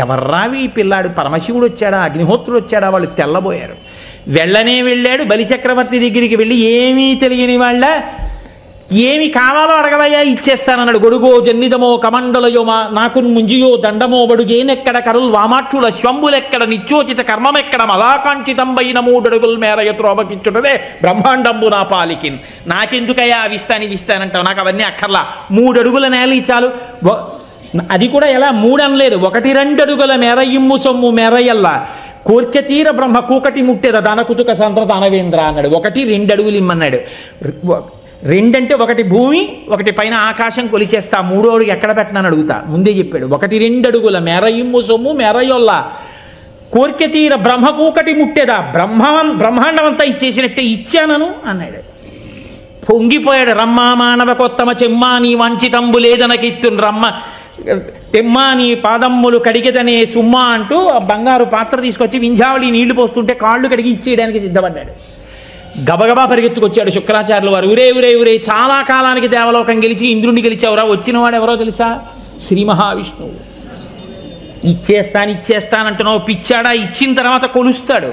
ఎవర్రావి ఈ పిల్లాడు, పరమశివుడు వచ్చాడా, అగ్నిహోత్రుడు వచ్చాడా? వాళ్ళు తెల్లబోయారు. వెళ్ళాడు బలిచక్రవర్తి దగ్గరికి వెళ్ళి, ఏమీ తెలియని వాళ్ళ ఏమి కావాలో అడగవయ్యా ఇచ్చేస్తానన్నాడు. గొడుగో జన్నిదమో కమండలయో నాకు ముంజియో దండమో బడుగేనెక్కడ కరుల్ వామాక్షుల శ్వంబులెక్కడ నిత్యోచిత కర్మమెక్కడ మదాకాంక్షితంబైన 3 అడుగుల మేర ఎత్రోబకిచ్చుటదే బ్రహ్మాండంబు నా పాలికిన్. నాకెందుకయ్యా అవిస్తానంటావు, నాకు అవన్నీ అక్కర్లా, 3 అడుగుల నేల చాలు. అది కూడా ఎలా 3 అనలేదు, 1-2 అడుగుల మేర ఇమ్ము సొమ్ము మేరయల్లా కోర్కె తీర బ్రహ్మ కూకటి ముట్టేద దానకుతుక సంద్ర దానవేంద్ర అన్నాడు. 1-2 అడుగులు ఇమ్మన్నాడు. 2 అంటే 1 భూమి, 1 పైన ఆకాశం కొలిచేస్తా, 3వ అడుగు ఎక్కడ పెట్టనని అడుగుతా, ముందే చెప్పాడు. 1-2 అడుగుల మేర ఇమ్ము సొమ్ము మేరయొల్ల కోర్కె తీర బ్రహ్మ కూకటి ముట్టేదా, బ్రహ్మాండం అంతా ఇచ్చేసినట్టే ఇచ్చానను అన్నాడు. పొంగిపోయాడు. రమ్మా మానవ కొత్తమ చెమ్మా నీ వంచితంబు లేదనకిత్తున్ రమ్మ తెమ్మా నీ పాదమ్ములు కడిగెదనే సుమ్మా అంటూ బంగారు పాత్ర తీసుకొచ్చి వింజావళి నీళ్లు పోస్తుంటే కాళ్ళు కడిగి ఇచ్చేయడానికి సిద్ధపడ్డాడు. గబగబా పరిగెత్తుకొచ్చాడు శుక్రాచార్యుల వారు. ఊరే చాలా కాలానికి దేవలోకం గెలిచి ఇంద్రుడిని గెలిచావురా, వచ్చినవాడు ఎవరో తెలుసా? శ్రీ మహావిష్ణువు. ఇచ్చేస్తానంటున్నావు, పిచ్చాడా? ఇచ్చిన తర్వాత కొలుస్తాడు.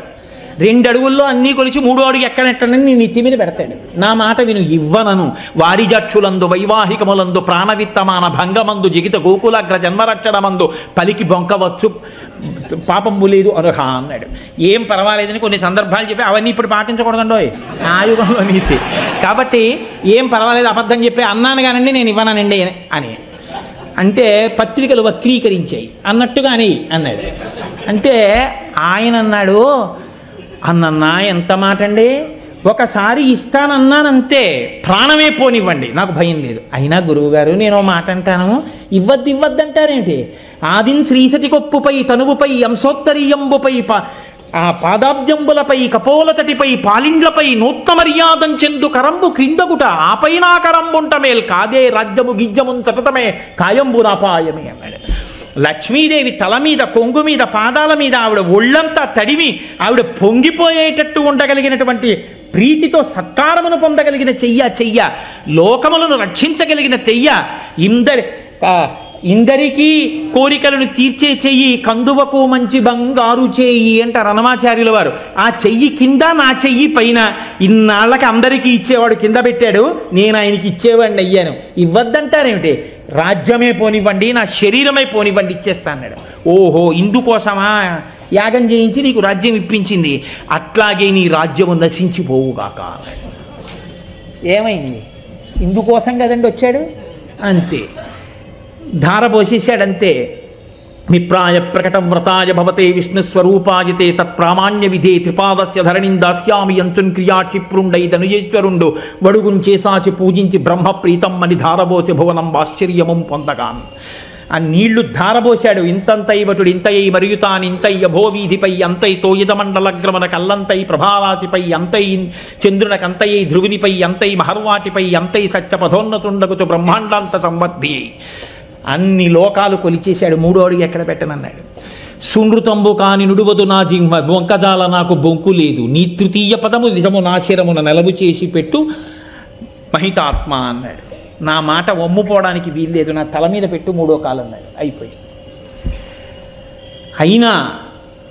2 అడుగుల్లో అన్నీ కొలిచి 3వ అడుగు ఎక్కడెట్టనని నీ నెత్తి మీద పెడతాడు. నా మాట విను, ఇవ్వనను వారిజక్షులందు వైవాహికములందు ప్రాణవిత్తమాన భంగమందు జిగిత గోకులాగ్ర జన్మరక్షణమందు పలికి బొంకవచ్చు పాపంబు లేదు అనుహ అన్నాడు. ఏం పర్వాలేదని కొన్ని సందర్భాలు చెప్పి అవన్నీ ఇప్పుడు పాటించకూడదండోయ్, ఆ యుగంలో నీతి. కాబట్టి ఏం పర్వాలేదు, అబద్ధం చెప్పి అన్నాను కానండి, నేను ఇవ్వనండి అని అంటే పత్రికలు వక్రీకరించాయి అన్నట్టుగా అని అన్నాడు. అంటే ఆయన అన్నాడు, అన్నన్నా ఎంత మాట అండి, ఒకసారి ఇస్తానన్నానంతే, ప్రాణమే పోనివ్వండి, నాకు భయం లేదు. అయినా గురువుగారు నేను మాట అంటాను, ఇవ్వద్దంటారేంటి? ఆదిన్ శ్రీసతి కొప్పుపై తనువుపై అంశోత్తరీయంబుపై ఆ పాదాబ్జంబులపై కపోలతటిపై పాలిండ్లపై నూత్న మర్యాదం చెందు కరంబు క్రిందగుట ఆపైనా కరంబుంట మేల్ కాదే రాజ్యము గిజ్జమున్ సతతమే కాయంబు నాపాయమే అన్నాడు. లక్ష్మీదేవి తల మీద, కొంగు మీద, పాదాల మీద ఆవిడ ఒళ్ళంతా తడివి ఆవిడ పొంగిపోయేటట్టు ఉండగలిగినటువంటి ప్రీతితో సత్కారమును పొందగలిగిన చెయ్య లోకములను రక్షించగలిగిన ఇందరికీ కోరికలను తీర్చే చెయ్యి, కందువకు మంచి బంగారు చెయ్యి అంటారు అన్నమాచార్యుల వారు. ఆ చెయ్యి కింద, నా చెయ్యి పైన. ఇన్నాళ్ళకి అందరికీ ఇచ్చేవాడు కింద పెట్టాడు, నేను ఆయనకి ఇచ్చేవాడిని అయ్యాను. ఇవ్వద్దంటారేమిటి? రాజ్యమే పోనివ్వండి, నా శరీరమే పోనివ్వండి, ఇచ్చేస్తా అన్నాడు. ఓహో, ఇందుకోసమా యాగం చేయించి నీకు రాజ్యం ఇప్పించింది? అట్లాగే నీ రాజ్యము నశించిపోవుగాక. ఏమైంది? ఇందుకోసం కదండి వచ్చాడు, అంతే. ధారపోసేశాడంతే. విప్రాయ ప్రకటం వ్రతాయ భవతే విష్ణుస్వరూపాయతే తత్ప్రామాణ్య విధే త్రిపాదస్య ధరణిం దాస్యామి యంచున్ క్రియా క్షిప్రుండై ధనుజేశ్వరుండు వడుగుంచేసాచి పూజించి బ్రహ్మప్రీతం అని ధారబోసి భువనం ఆశ్చర్యమం పొందగాన్. ఆ నీళ్లు ధారబోశాడు. ఇంతంతై వటుడు ఇంతయ్యి మరియుతాన్ ఇంతయ్య భోవీధిపై అంతై తోయిదమండలగ్రమణ కల్లంతై ప్రభారాశిపై అంతై చంద్రునకంతయ్యి ధ్రువునిపై అంతై మహర్వాటిపై అంతై సత్యపథోన్నతుండగుతు బ్రహ్మాండాంత సంబద్ధి. అన్ని లోకాలు కొలిచేశాడు. మూడో అడుగు ఎక్కడ పెట్టనన్నాడు. సునృతంబు కాని నుడువదు నా జింహ బొంకజాల నాకు బొంకు లేదు, నీ తృతీయ పదము నిజము నా శిరమున నెలవు చేసి పెట్టు మహితాత్మ అన్నాడు. నా మాట వమ్ముపోవడానికి వీల్లేదు, నా తల మీద పెట్టు మూడో కాలు అన్నాడు. అయిపోయి అయినా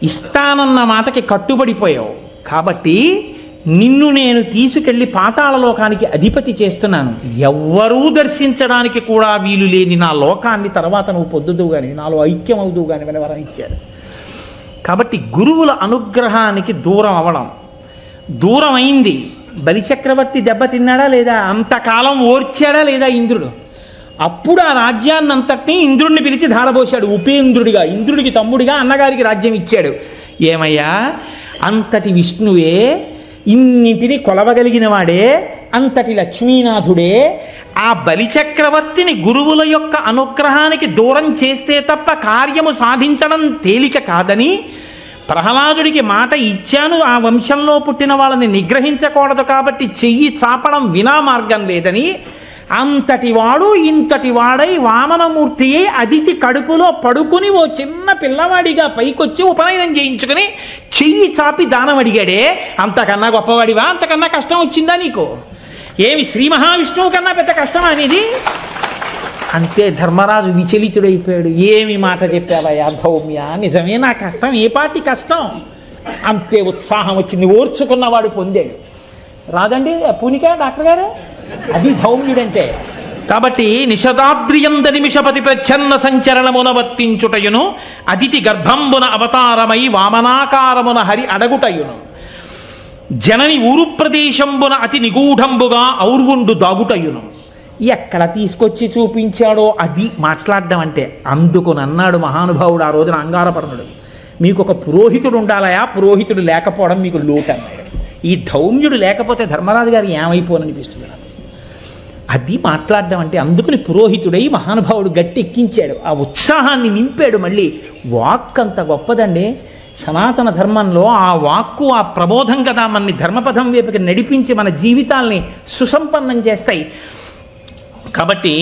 ఇస్తానన్న మాటకి కట్టుబడిపోయావు కాబట్టి నిన్ను నేను తీసుకెళ్లి పాతాళ లోకానికి అధిపతి చేస్తున్నాను. ఎవ్వరూ దర్శించడానికి కూడా వీలు లేని నా లోకాన్ని తర్వాత నువ్వు పొద్దుదు కానీ నాలో ఐక్యం అవుదువు కానీ అని వరం ఇచ్చారు. కాబట్టి గురువుల అనుగ్రహానికి దూరం అవడం దూరం అయింది. బలిచక్రవర్తి దెబ్బతిన్నాడా లేదా? అంతకాలం ఓర్చాడా లేదా ఇంద్రుడు? అప్పుడు ఆ రాజ్యాన్ని అంతటినీ ఇంద్రుడిని పిలిచి ధారపోశాడు. ఉపేంద్రుడిగా, ఇంద్రుడికి తమ్ముడిగా అన్నగారికి రాజ్యం ఇచ్చాడు. ఏమయ్యా, అంతటి విష్ణువే, ఇన్నింటిని కొలవగలిగిన వాడే, అంతటి లక్ష్మీనాథుడే ఆ బలిచక్రవర్తిని గురువుల యొక్క అనుగ్రహానికి దూరం చేస్తే తప్ప కార్యము సాధించడం తేలిక కాదని ప్రహ్లాదుడికి మాట ఇచ్చాను. ఆ వంశంలో పుట్టిన వాళ్ళని నిగ్రహించకూడదు కాబట్టి చెయ్యి చాపడం వినా మార్గం లేదని అంతటి వాడు ఇంతటి వాడై వామనమూర్తి అదితి కడుపులో పడుకుని ఓ చిన్న పిల్లవాడిగా పైకొచ్చి ఉపనయనం చేయించుకుని చెయ్యి చాపి దానం అడిగాడే. అంతకన్నా గొప్పవాడివా? అంతకన్నా కష్టం వచ్చిందా నీకు? ఏమి శ్రీ మహావిష్ణువు కన్నా పెద్ద కష్టం అనేది? అంతే ధర్మరాజు విచలితుడైపోయాడు. ఏమి మాట చెప్పావయ్యా ధౌమ్య, నిజమే నా కష్టం, ఏ పాటి కష్టం? అంతే ఉత్సాహం వచ్చింది. ఓర్చుకున్నవాడు పొందాడు. రాదండి పూనిక డాక్టర్ గారు, అది ధౌమ్యుడంటే. కాబట్టి నిషదాద్రియంద నిమిషపతి ప్రచ్ఛన్న సంచరణమున వర్తించుటయును అదితి గర్భంబున అవతారమై వామనాకారమున హరి అడగుటయును జనని ఊరు ప్రదేశంబున అతి నిగూఢంబుగా ఔర్వుండు దాగుటయును. ఎక్కడ తీసుకొచ్చి చూపించాడో అది మాట్లాడడం అంటే. అందుకునన్నాడు మహానుభావుడు ఆ రోజున అంగారపర్ణుడు, మీకు ఒక పురోహితుడు ఉండాలయా, పురోహితుడు లేకపోవడం మీకు లోటు అన్నాడు. ఈ ధౌమ్యుడు లేకపోతే ధర్మరాజు గారు ఏమైపోననిపిస్తుంది నాకు. అది మాట్లాడడం అంటే. అందుకుని పురోహితుడై మహానుభావుడు గట్టి ఎక్కించాడు, ఆ ఉత్సాహాన్ని నింపాడు. మళ్ళీ వాక్ అంత గొప్పదండి సనాతన ధర్మంలో. ఆ వాక్కు, ఆ ప్రబోధం కదా మనని ధర్మపథం వైపుకి నడిపించి మన జీవితాల్ని సుసంపన్నం చేస్తాయి. కాబట్టి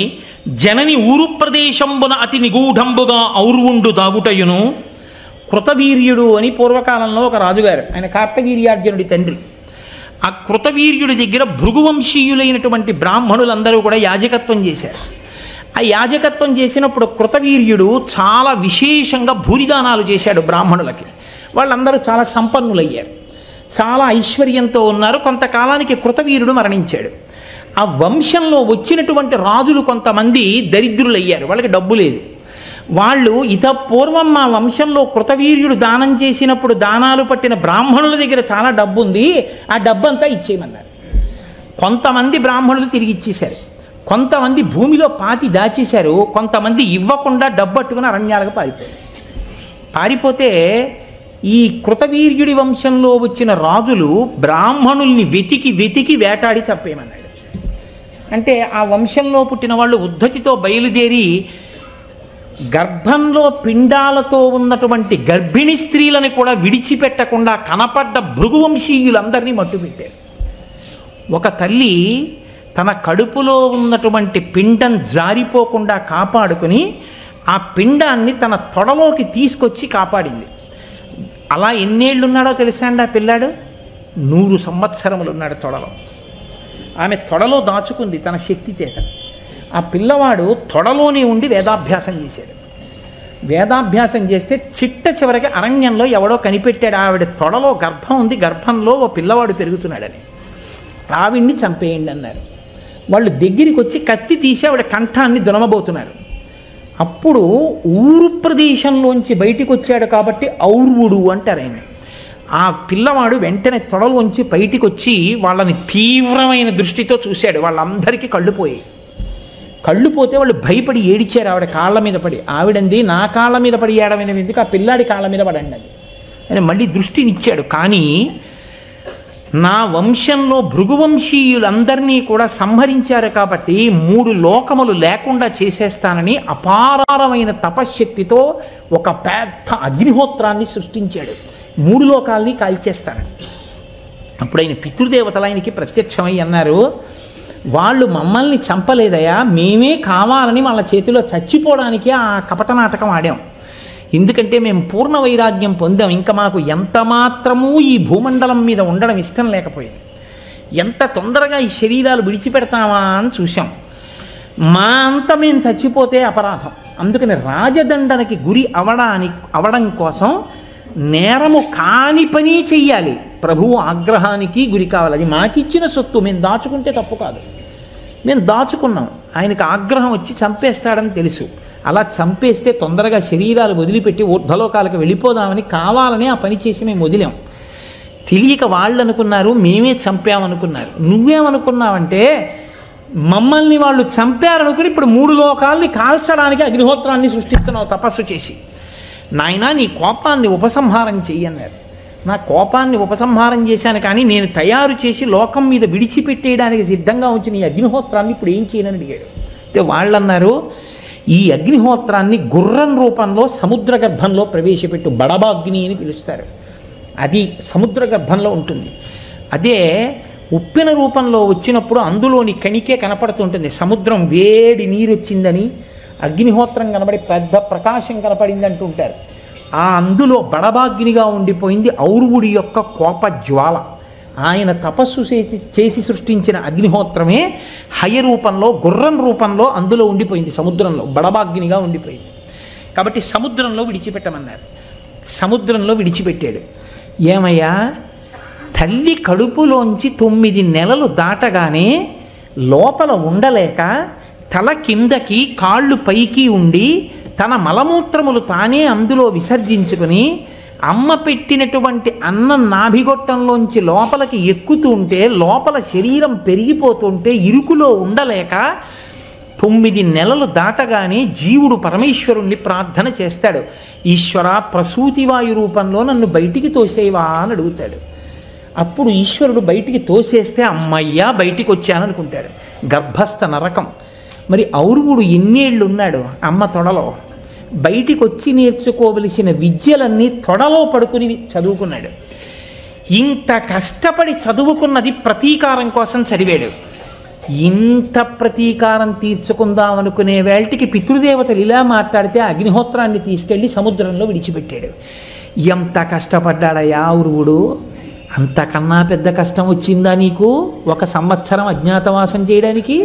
జనని ఊరు ప్రదేశంబున అతి నిగూఢంబుగా ఔర్వుండు దాగుటయును. కృతవీర్యుడు అని పూర్వకాలంలో ఒక రాజుగారు, ఆయన కార్తవీర్యార్జునుడి తండ్రి. ఆ కృతవీర్యుడి దగ్గర భృగువంశీయులైనటువంటి బ్రాహ్మణులందరూ కూడా యాజకత్వం చేశారు. ఆ యాజకత్వం చేసినప్పుడు కృతవీర్యుడు చాలా విశేషంగా భూరిదానాలు చేశాడు బ్రాహ్మణులకి. వాళ్ళందరూ చాలా సంపన్నులయ్యారు, చాలా ఐశ్వర్యంతో ఉన్నారు. కొంతకాలానికి కృతవీర్యుడు మరణించాడు. ఆ వంశంలో వచ్చినటువంటి రాజులు కొంతమంది దరిద్రులయ్యారు, వాళ్ళకి డబ్బు లేదు. వాళ్ళు పూర్వం మా వంశంలో కృతవీర్యుడు దానం చేసినప్పుడు దానాలు పట్టిన బ్రాహ్మణుల దగ్గర చాలా డబ్బు ఉంది, ఆ డబ్బంతా ఇచ్చేయమన్నారు. కొంతమంది బ్రాహ్మణులు తిరిగి ఇచ్చేశారు, కొంతమంది భూమిలో పాతి దాచేశారు, కొంతమంది ఇవ్వకుండా డబ్బట్టుకుని అరణ్యాలకు పారిపోతే ఈ కృతవీర్యుడి వంశంలో వచ్చిన రాజులు బ్రాహ్మణుల్ని వెతికి వెతికి వేటాడి చంపేయమన్నాడు. అంటే ఆ వంశంలో పుట్టిన వాళ్ళు ఉద్ధతితో బయలుదేరి గర్భంలో పిండాలతో ఉన్నటువంటి గర్భిణీ స్త్రీలను కూడా విడిచిపెట్టకుండా కనపడ్డ భృగువంశీయులందరినీ మట్టుపెట్టారు. ఒక తల్లి తన కడుపులో ఉన్నటువంటి పిండం జారిపోకుండా కాపాడుకుని ఆ పిండాన్ని తన తొడలోకి తీసుకొచ్చి కాపాడింది. అలా ఎన్నేళ్ళున్నాడో తెలుసా అండి ఆ పిల్లాడు? 100 సంవత్సరములు ఉన్నాడు తొడలో. ఆమె తొడలో దాచుకుంది తన శక్తి చేత. ఆ పిల్లవాడు తొడలోనే ఉండి వేదాభ్యాసం చేశాడు. వేదాభ్యాసం చేస్తే చిట్ట చివరికి అరణ్యంలో ఎవడో కనిపెట్టాడు, ఆవిడ తొడలో గర్భం ఉంది, గర్భంలో ఓ పిల్లవాడు పెరుగుతున్నాడని. ఆవిడ్ని చంపేయండి అన్నారు. వాళ్ళు దగ్గరికి వచ్చి కత్తి తీసి ఆవిడ కంఠాన్ని దునమబోతున్నారు. అప్పుడు ఊరు ప్రదేశంలోంచి బయటికి వచ్చాడు కాబట్టి ఔర్వుడు అంటారు ఆయన. ఆ పిల్లవాడు వెంటనే తొడలోంచి బయటికి వచ్చి వాళ్ళని తీవ్రమైన దృష్టితో చూశాడు. వాళ్ళందరికీ కళ్ళు పోయాయి. కళ్ళు పోతే వాళ్ళు భయపడి ఏడిచారు ఆవిడ కాళ్ళ మీద పడి. ఆవిడంది, నా కాళ్ళ మీద పడి ఏడమైన ఎందుకు, ఆ పిల్లాడి కాళ్ళ మీద పడండి అది అని మళ్ళీ దృష్టినిచ్చాడు. కానీ నా వంశంలో భృగువంశీయులందరినీ కూడా సంహరించారు కాబట్టి 3 లోకములు లేకుండా చేసేస్తానని అపారమైన తపశ్శక్తితో ఒక పెద్ద అగ్నిహోత్రాన్ని సృష్టించాడు. 3 లోకాలని కాల్చేస్తానని. అప్పుడు ఆయన పితృదేవతలు ఆయనకి ప్రత్యక్షమై అన్నారు, వాళ్ళు మమ్మల్ని చంపలేదయా, మేమే కావాలని వాళ్ళ చేతిలో చచ్చిపోవడానికి ఆ కపట నాటకం ఆడాం. ఎందుకంటే మేము పూర్ణ వైరాగ్యం పొందాం. ఇంకా మాకు ఎంత మాత్రమూ ఈ భూమండలం మీద ఉండడం ఇష్టం లేకపోయింది. ఎంత తొందరగా ఈ శరీరాలు విడిచిపెడతామా అని చూసాం. మా అంత మేము చచ్చిపోతే అపరాధం. అందుకని రాజదండనకి గురి అవడం కోసం నేరము కాని పని చెయ్యాలి. ప్రభువు ఆగ్రహానికి గురి కావాలి. అది మాకిచ్చిన సొత్తు, మేము దాచుకుంటే తప్పు కాదు. మేము దాచుకున్నాం. ఆయనకు ఆగ్రహం వచ్చి చంపేస్తాడని తెలుసు. అలా చంపేస్తే తొందరగా శరీరాలు వదిలిపెట్టి ఊర్ధ్వలోకాలకు వెళ్ళిపోదామని కావాలని ఆ పని చేసి మేము వదిలాం. తెలియక వాళ్ళు అనుకున్నారు మేమే చంపామనుకున్నారు. నువ్వేమనుకున్నావంటే మమ్మల్ని వాళ్ళు చంపారనుకుని ఇప్పుడు 3 లోకాలని కాల్చడానికి అగ్నిహోత్రాన్ని సృష్టిస్తున్నావు తపస్సు చేసి. నాయనా, నీ కోపాన్ని ఉపసంహారం చెయ్యన్నారు. నా కోపాన్ని ఉపసంహారం చేశాను, కానీ నేను తయారు చేసి లోకం మీద విడిచిపెట్టేయడానికి సిద్ధంగా ఉంచిన ఈ అగ్నిహోత్రాన్ని ఇప్పుడు ఏం చేయనని అడిగాడు. అయితే వాళ్ళన్నారు, ఈ అగ్నిహోత్రాన్ని గుర్రం రూపంలో సముద్ర గర్భంలో ప్రవేశపెట్టు, బడబాగ్ని అని పిలుస్తారు. అది సముద్ర గర్భంలో ఉంటుంది. అదే ఉప్పెన రూపంలో వచ్చినప్పుడు అందులోని కణికే కనపడుతుంటుంది. సముద్రం వేడి నీరు వచ్చిందని, అగ్నిహోత్రం కనబడి పెద్ద ప్రకాశం కనపడింది అంటుంటారు. ఆ అందులో బడబాగ్నిగా ఉండిపోయింది ఔర్వుడి యొక్క కోప జ్వాల. ఆయన తపస్సు చేసి సృష్టించిన అగ్నిహోత్రమే హయ రూపంలో, గుర్రం రూపంలో అందులో ఉండిపోయింది. సముద్రంలో బడబాగ్నిగా ఉండిపోయింది. కాబట్టి సముద్రంలో విడిచిపెట్టమన్నారు. సముద్రంలో విడిచిపెట్టాడు. ఏమయ్యా, తల్లి కడుపులోంచి 9 నెలలు దాటగానే లోపల ఉండలేక తల కిందకి కాళ్ళు పైకి ఉండి తన మలమూత్రములు తానే అందులో విసర్జించుకుని అమ్మ పెట్టినటువంటి అన్నం నాభిగొట్టంలోంచి లోపలికి ఎక్కుతూ ఉంటే లోపల శరీరం పెరిగిపోతుంటే ఇరుకులో ఉండలేక 9 నెలలు దాటగానే జీవుడు పరమేశ్వరుణ్ణి ప్రార్థన చేస్తాడు. ఈశ్వర, ప్రసూతివాయు రూపంలో నన్ను బయటికి తోసేవా అని అడుగుతాడు. అప్పుడు ఈశ్వరుడు బయటికి తోసేస్తే అమ్మయ్యా బయటికి వచ్చాననుకుంటాడు. గర్భస్థ నరకం. మరి ఔర్వుడు ఎన్నేళ్ళు ఉన్నాడు అమ్మ తొడలో? బయటికి వచ్చి నేర్చుకోవలసిన విద్యలన్నీ తొడలో పడుకుని చదువుకున్నాడు. ఇంత కష్టపడి చదువుకున్నది ప్రతీకారం కోసం చదివాడు. ఇంత ప్రతీకారం తీర్చుకుందాం అనుకునే వేళటికి పితృదేవతలు ఇలా మాట్లాడితే అగ్నిహోత్రాన్ని తీసుకెళ్లి సముద్రంలో విడిచిపెట్టాడు. ఎంత కష్టపడ్డాడయ్యా ఔర్వుడు! అంతకన్నా పెద్ద కష్టం వచ్చిందా నీకు 1 సంవత్సరం అజ్ఞాతవాసం చేయడానికి?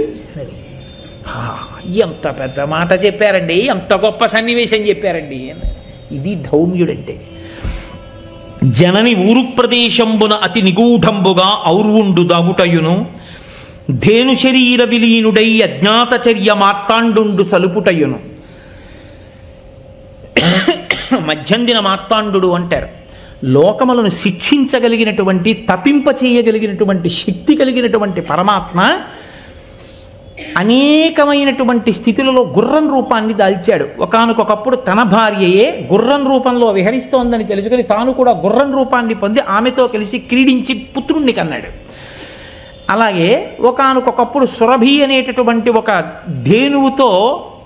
ఎంత పెద్ద మాట చెప్పారండి, ఎంత గొప్ప సన్నివేశం చెప్పారండి. ఇది ధౌమ్యుడంటే. జనని ఊరు ప్రదేశంబున అతి నిగూఢంబుగా ఔర్వుండు దాగుటయును, ధేను శరీర విలీనుడై అజ్ఞాతచర్య మార్తాండు సలుపుటయును. మధ్యందిన మార్తాండు అంటారు. లోకములను శిక్షించగలిగినటువంటి, తపింప చేయగలిగినటువంటి శక్తి కలిగినటువంటి పరమాత్మ అనేకమైనటువంటి స్థితులలో గుర్రం రూపాన్ని దాల్చాడు. ఒకానొకప్పుడు తన భార్యయే గుర్రం రూపంలో విహరిస్తోందని తెలుసుకుని తాను కూడా గుర్రం రూపాన్ని పొంది ఆమెతో కలిసి క్రీడించి పుత్రుణ్ణి కన్నాడు. అలాగే ఒకానొకప్పుడు సురభి అనేటటువంటి ఒక ధేనువుతో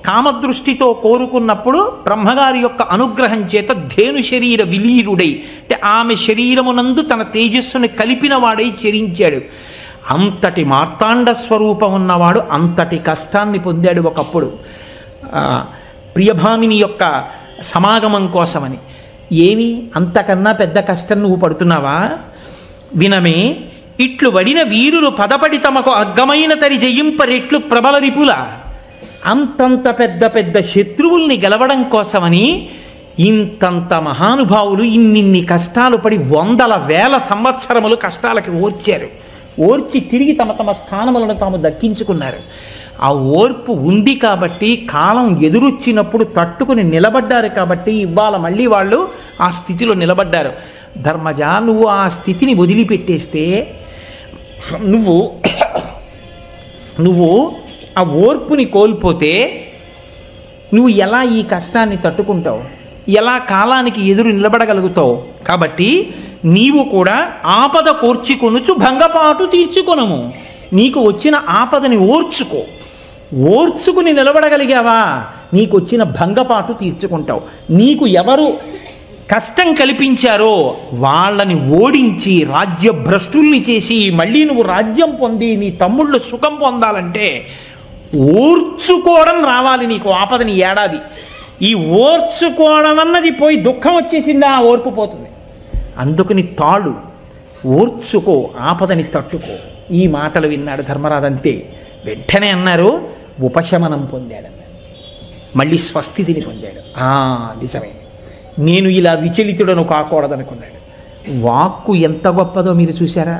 కామదృష్టితో కోరుకున్నప్పుడు బ్రహ్మగారి యొక్క అనుగ్రహం చేత ధేను శరీర విలీనుడై, అంటే ఆమె శరీరమునందు తన తేజస్సుని కలిపిన వాడై చరించాడు. అంతటి మార్తాండ స్వరూపం ఉన్నవాడు అంతటి కష్టాన్ని పొందాడు ఒకప్పుడు ప్రియభామిని యొక్క సమాగమం కోసమని. ఏమి అంతకన్నా పెద్ద కష్టం నువ్వు పడుతున్నావా? వినమే, ఇట్లు వడిన వీరులు పదపడి తమకు అగ్గమైన తరి జయింపరెట్లు ప్రబల రిపుల. అంతంత పెద్ద పెద్ద శత్రువుల్ని గెలవడం కోసమని ఇంతంత మహానుభావులు ఇన్నిన్ని కష్టాలు పడి 100,000 సంవత్సరములు కష్టాలకి ఓర్చారు. ఓర్చి తిరిగి తమ తమ స్థానములను తాము దక్కించుకున్నారు. ఆ ఓర్పు ఉంది కాబట్టి, కాలం ఎదురొచ్చినప్పుడు తట్టుకుని నిలబడ్డారు కాబట్టి ఇవాళ మళ్ళీ వాళ్ళు ఆ స్థితిలో నిలబడ్డారు. ధర్మజ, నువ్వు ఆ స్థితిని వదిలిపెట్టేస్తే నువ్వు ఆ ఓర్పుని కోల్పోతే నువ్వు ఎలా ఈ కష్టాన్ని తట్టుకుంటావు, ఎలా కాలానికి ఎదురు నిలబడగలుగుతావు? కాబట్టి నీవు కూడా ఆపద కోర్చుకొనుచు భంగపాటు తీర్చుకొనము. నీకు వచ్చిన ఆపదని ఓర్చుకుని నిలబడగలిగావా, నీకు వచ్చిన భంగపాటు తీర్చుకుంటావు. నీకు ఎవరు కష్టం కల్పించారో వాళ్ళని ఓడించి రాజ్యభ్రష్టుల్ని చేసి మళ్ళీ నువ్వు రాజ్యం పొంది నీ తమ్ముళ్ళు సుఖం పొందాలంటే ఓర్చుకోవడం రావాలి నీకు. ఆపదని ఏడాది ఈ ఓర్చుకోవడం అన్నది పోయి దుఃఖం వచ్చేసిందా, ఆ ఓర్పు పోతుంది. అందుకని తాళు, ఓర్చుకో, ఆపదని తట్టుకో. ఈ మాటలు విన్నాడు ధర్మరాజు. అంతే, వెంటనే అన్నారు ఉపశమనం పొందాడన్నారు, మళ్ళీ స్వస్థితిని పొందాడు. నిజమే, నేను ఇలా విచలితుడను కాకూడదనుకున్నాడు. వాక్కు ఎంత గొప్పదో మీరు చూశారా?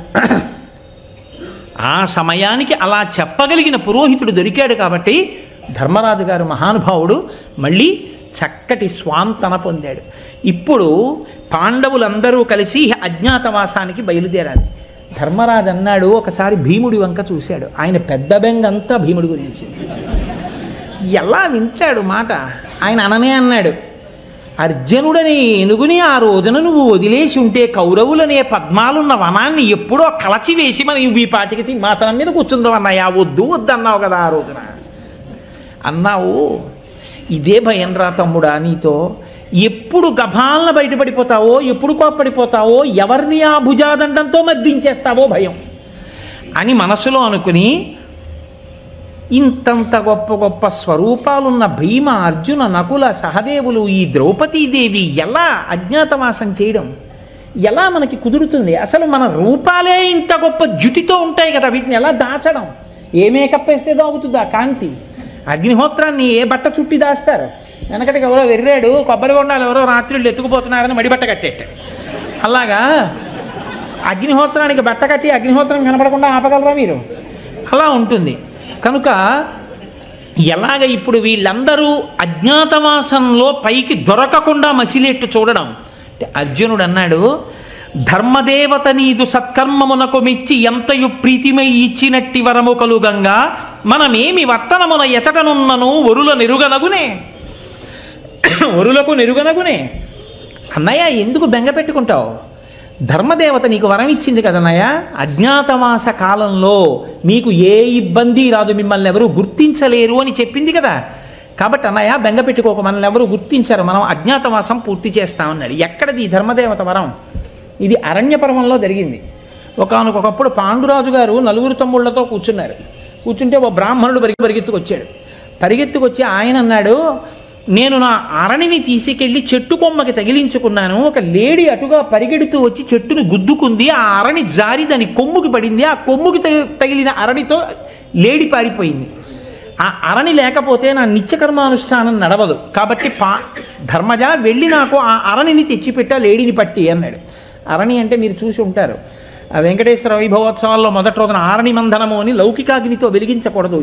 ఆ సమయానికి అలా చెప్పగలిగిన పురోహితుడు దొరికాడు కాబట్టి ధర్మరాజు గారు మహానుభావుడు మళ్ళీ చక్కటి స్వాంతన పొందాడు. ఇప్పుడు పాండవులందరూ కలిసి అజ్ఞాతవాసానికి బయలుదేరాలి. ధర్మరాజు అన్నాడు, ఒకసారి భీముడి వంక చూశాడు. ఆయన పెద్ద బెంగంతా భీముడి గురించి. ఎలా వింటాడు మాట? ఆయన అననే అన్నాడు, అర్జునుడని ఏనుగుని ఆ రోజున నువ్వు వదిలేసి ఉంటే కౌరవులనే పద్మాలున్న వనాన్ని ఎప్పుడో కలచివేసి మనం ఈ పాటికి సింహాసనం మీద కూర్చుందాం అన్నాయా? వద్దు అన్నావు కదా ఆ రోజున. అన్నావు, ఇదే భయం రా తమ్ముడా నీతో. ఎప్పుడు గభాలను బయటపడిపోతావో, ఎప్పుడు కోప్పడిపోతావో, ఎవరిని ఆ భుజాదండంతో మద్దించేస్తావో భయం అని మనసులో అనుకుని, ఇంతంత గొప్ప గొప్ప స్వరూపాలున్న భీమ, అర్జున, నకుల, సహదేవులు, ఈ ద్రౌపదీదేవి ఎలా అజ్ఞాతవాసం చేయడం ఎలా మనకి కుదురుతుంది? అసలు మన రూపాలే ఇంత గొప్ప జుటితో ఉంటాయి కదా, వీటిని ఎలా దాచడం? ఏ మేకప్ వేస్తే దాగుతుందా కాంతి? అగ్నిహోత్రాన్ని ఏ బట్ట చుట్టి దాస్తారు? వెనకటికి ఎవరో వెర్రాడు, కొబ్బరి బొండాలు ఎవరో రాత్రులు ఎత్తుకుపోతున్నారని మడిబట్ట కట్టేటాడు. అలాగా అగ్నిహోత్రానికి బట్ట కట్టి అగ్నిహోత్రం కనపడకుండా ఆపగలరా మీరు? అలా ఉంటుంది. కనుక ఎలాగ ఇప్పుడు వీళ్ళందరూ అజ్ఞాతవాసంలో పైకి దొరకకుండా మసిలేట్టు చూడడం. అర్జునుడు అన్నాడు, ధర్మదేవత నీదు సత్కర్మమునకు మెచ్చి ఎంతయు ప్రీతిమై ఇచ్చినట్టి వరము కలుగంగా మనమేమి వర్తనమున ఎచటనున్నను వరులకు నెరుగనగునే. అన్నయ్య ఎందుకు బెంగ పెట్టుకుంటావు? ధర్మదేవత నీకు వరం ఇచ్చింది కదన్నయ్య. అజ్ఞాతవాస కాలంలో మీకు ఏ ఇబ్బంది రాదు, మిమ్మల్ని ఎవరు గుర్తించలేరు అని చెప్పింది కదా. కాబట్టి అన్నయ్య బెంగ పెట్టుకోక, మనల్ని ఎవరు గుర్తించరు, మనం అజ్ఞాతవాసం పూర్తి చేస్తామన్నాడు. ఎక్కడది ఈ ధర్మదేవత వరం? ఇది అరణ్యపర్వంలో జరిగింది. ఒకనకొకప్పుడు పాండురాజు గారు నలుగురు తమ్ముళ్లతో కూర్చుంటే ఓ బ్రాహ్మణుడు పరిగెత్తుకొచ్చి ఆయన అన్నాడు, నేను నా అరణిని తీసుకెళ్లి చెట్టు కొమ్మకి తగిలించుకున్నాను. ఒక లేడీ అటుగా పరిగెడుతూ వచ్చి చెట్టుని గుద్దుకుంది. ఆ అరణి జారి దాని కొమ్ముకి పడింది. ఆ కొమ్ముకి తగిలిన అరణితో లేడీ పారిపోయింది. ఆ అరణి లేకపోతే నా నిత్యకర్మానుష్ఠానం నడవదు. కాబట్టి ధర్మజ వెళ్ళి నాకు ఆ అరణిని తెచ్చిపెట్టా, లేడీని పట్టి అన్నాడు. అరణి అంటే మీరు చూసి ఉంటారు, వెంకటేశ్వర వైభవోత్సవాల్లో మొదటి రోజున ఆరణి మంధనము అని లౌకికాగ్నితో వెలిగించకూడదు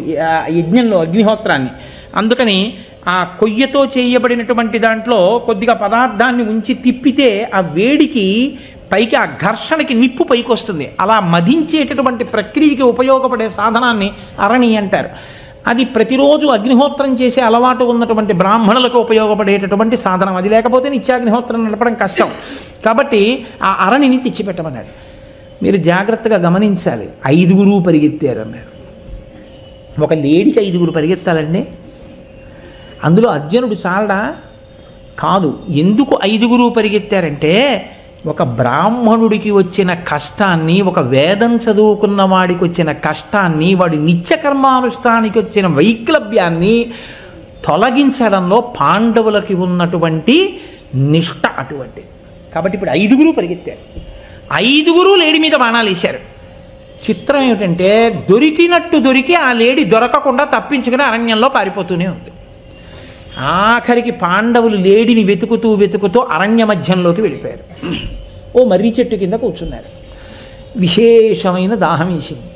యజ్ఞంలో అగ్నిహోత్రాన్ని. అందుకని ఆ కొయ్యతో చేయబడినటువంటి దాంట్లో కొద్దిగా పదార్థాన్ని ఉంచి తిప్పితే ఆ వేడికి పైకి ఆ ఘర్షణకి నిప్పు పైకి వస్తుంది. అలా మధించేటటువంటి ప్రక్రియకి ఉపయోగపడే సాధనాన్ని అరణి అంటారు. అది ప్రతిరోజు అగ్నిహోత్రం చేసే అలవాటు ఉన్నటువంటి బ్రాహ్మణులకు ఉపయోగపడేటటువంటి సాధనం. అది లేకపోతే నిత్యాగ్నిహోత్రం నడపడం కష్టం. కాబట్టి ఆ అరణిని తెచ్చిపెట్టమన్నాడు. మీరు జాగ్రత్తగా గమనించాలి. 5 పరిగెత్తారు అన్నాడు. ఒక లేడీకి 5 పరిగెత్తాలండి. అందులో అర్జునుడు చాలడా? కాదు. ఎందుకు 5 పరిగెత్తారంటే, ఒక బ్రాహ్మణుడికి వచ్చిన కష్టాన్ని, ఒక వేదం చదువుకున్న వాడికి వచ్చిన కష్టాన్ని, వాడి నిత్యకర్మానుష్ఠానికి వచ్చిన వైక్లభ్యాన్ని తొలగించడంలో పాండవులకి ఉన్నటువంటి నిష్ఠ అటువంటి. కాబట్టి ఇప్పుడు 5 పరిగెత్తారు. 5 లేడీ మీద బాణాలు వేశారు. చిత్రం ఏమిటంటే, దొరికి ఆ లేడీ దొరకకుండా తప్పించుకుని అరణ్యంలో పారిపోతూనే ఉంది. ఆఖరికి పాండవులు లేడీని వెతుకుతూ అరణ్య మధ్యంలోకి వెళ్ళిపోయారు. ఓ మర్రి చెట్టు కింద కూర్చున్నారు. విశేషమైన దాహం వేసింది.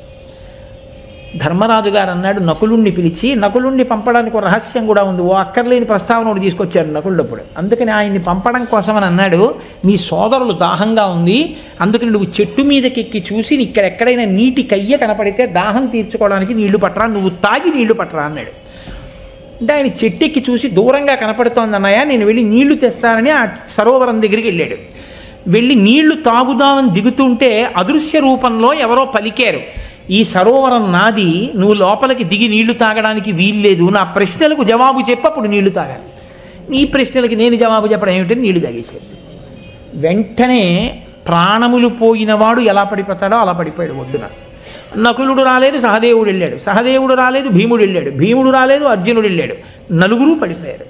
ధర్మరాజు గారు అన్నాడు నకులుణ్ణి పిలిచి, నకులుణ్ణి పంపడానికి ఒక రహస్యం కూడా ఉంది, ఓ అక్కర్లేని ప్రస్తావన ఒకటి తీసుకొచ్చాడు నకులుడప్పుడు. అందుకని ఆయన్ని పంపడం కోసమని అన్నాడు, నీ సోదరులు దాహంగా ఉంది, అందుకని నువ్వు చెట్టు మీదకెక్కి చూసి ఇక్కడెక్కడైనా నీటి కయ్య కనపడితే దాహం తీర్చుకోవడానికి నీళ్లు పట్టరా, నువ్వు తాగి నీళ్లు పట్టరా అన్నాడు. అంటే ఆయన చెట్టెక్కి చూసి దూరంగా కనపడుతోంది అన్నయ్య, నేను వెళ్ళి నీళ్లు తెస్తానని ఆ సరోవరం దగ్గరికి వెళ్ళాడు. వెళ్ళి నీళ్లు తాగుదామని దిగుతుంటే అదృశ్య రూపంలో ఎవరో పలికారు, ఈ సరోవరం నాది, నువ్వు లోపలికి దిగి నీళ్లు తాగడానికి వీల్లేదు, నా ప్రశ్నలకు జవాబు చెప్పి అప్పుడు నీళ్లు తాగాలి. నీ ప్రశ్నలకి నేను జవాబు చెప్పడం ఏమిటని నీళ్లు తాగేశాడు. వెంటనే ప్రాణములు పోయినవాడు ఎలా పడిపోతాడో అలా పడిపోయాడు ఒడ్డున. నకులుడు రాలేదు, సహదేవుడు వెళ్ళాడు, సహదేవుడు రాలేదు, భీముడు వెళ్ళాడు, భీముడు రాలేదు, అర్జునుడు వెళ్ళాడు, నలుగురు పడిపోయారు.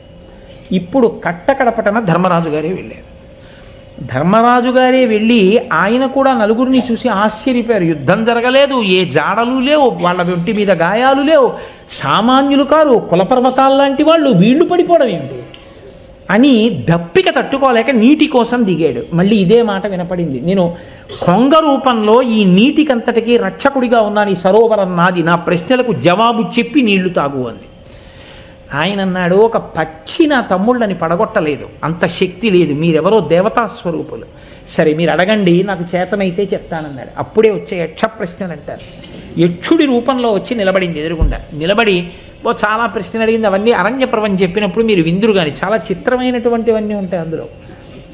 ఇప్పుడు కట్టకడపటన ధర్మరాజు గారే వెళ్ళారు. ధర్మరాజు గారే వెళ్ళి ఆయన కూడా నలుగురిని చూసి ఆశ్చర్యపోయారు. యుద్ధం జరగలేదు, ఏ జాడలు లేవు, వాళ్ళ ఒంటి మీద గాయాలు లేవు, సామాన్యులు కారు, కులపర్వతాల లాంటి వాళ్ళు, వీళ్ళు పడిపోవడం ఏమిటి అని దప్పిక తట్టుకోలేక నీటి కోసం దిగాడు. మళ్ళీ ఇదే మాట వినపడింది, నేను కొంగ రూపంలో ఈ నీటికంతటికీ రక్షకుడిగా ఉన్నాను, ఈ సరోవరం నాది, నా ప్రశ్నలకు జవాబు చెప్పి నీళ్లు తాగు అంది. ఆయన అన్నాడు, ఒక పక్షి నా తమ్ముళ్ళని పడగొట్టలేదు, అంత శక్తి లేదు, మీరెవరో దేవతా స్వరూపులు, సరే మీరు అడగండి, నాకు చేతనైతే చెప్తానన్నాడు. అప్పుడే వచ్చే యక్ష ప్రశ్నలు అంటారు. యక్షుడి రూపంలో వచ్చి నిలబడింది ఎదురుగుండా. నిలబడి చాలా ప్రశ్నలు అడిగింది. అవన్నీ అరణ్యపర్వం చెప్పినప్పుడు మీరు విందురు కానీ చాలా చిత్రమైనటువంటివన్నీ ఉంటాయి అందులో.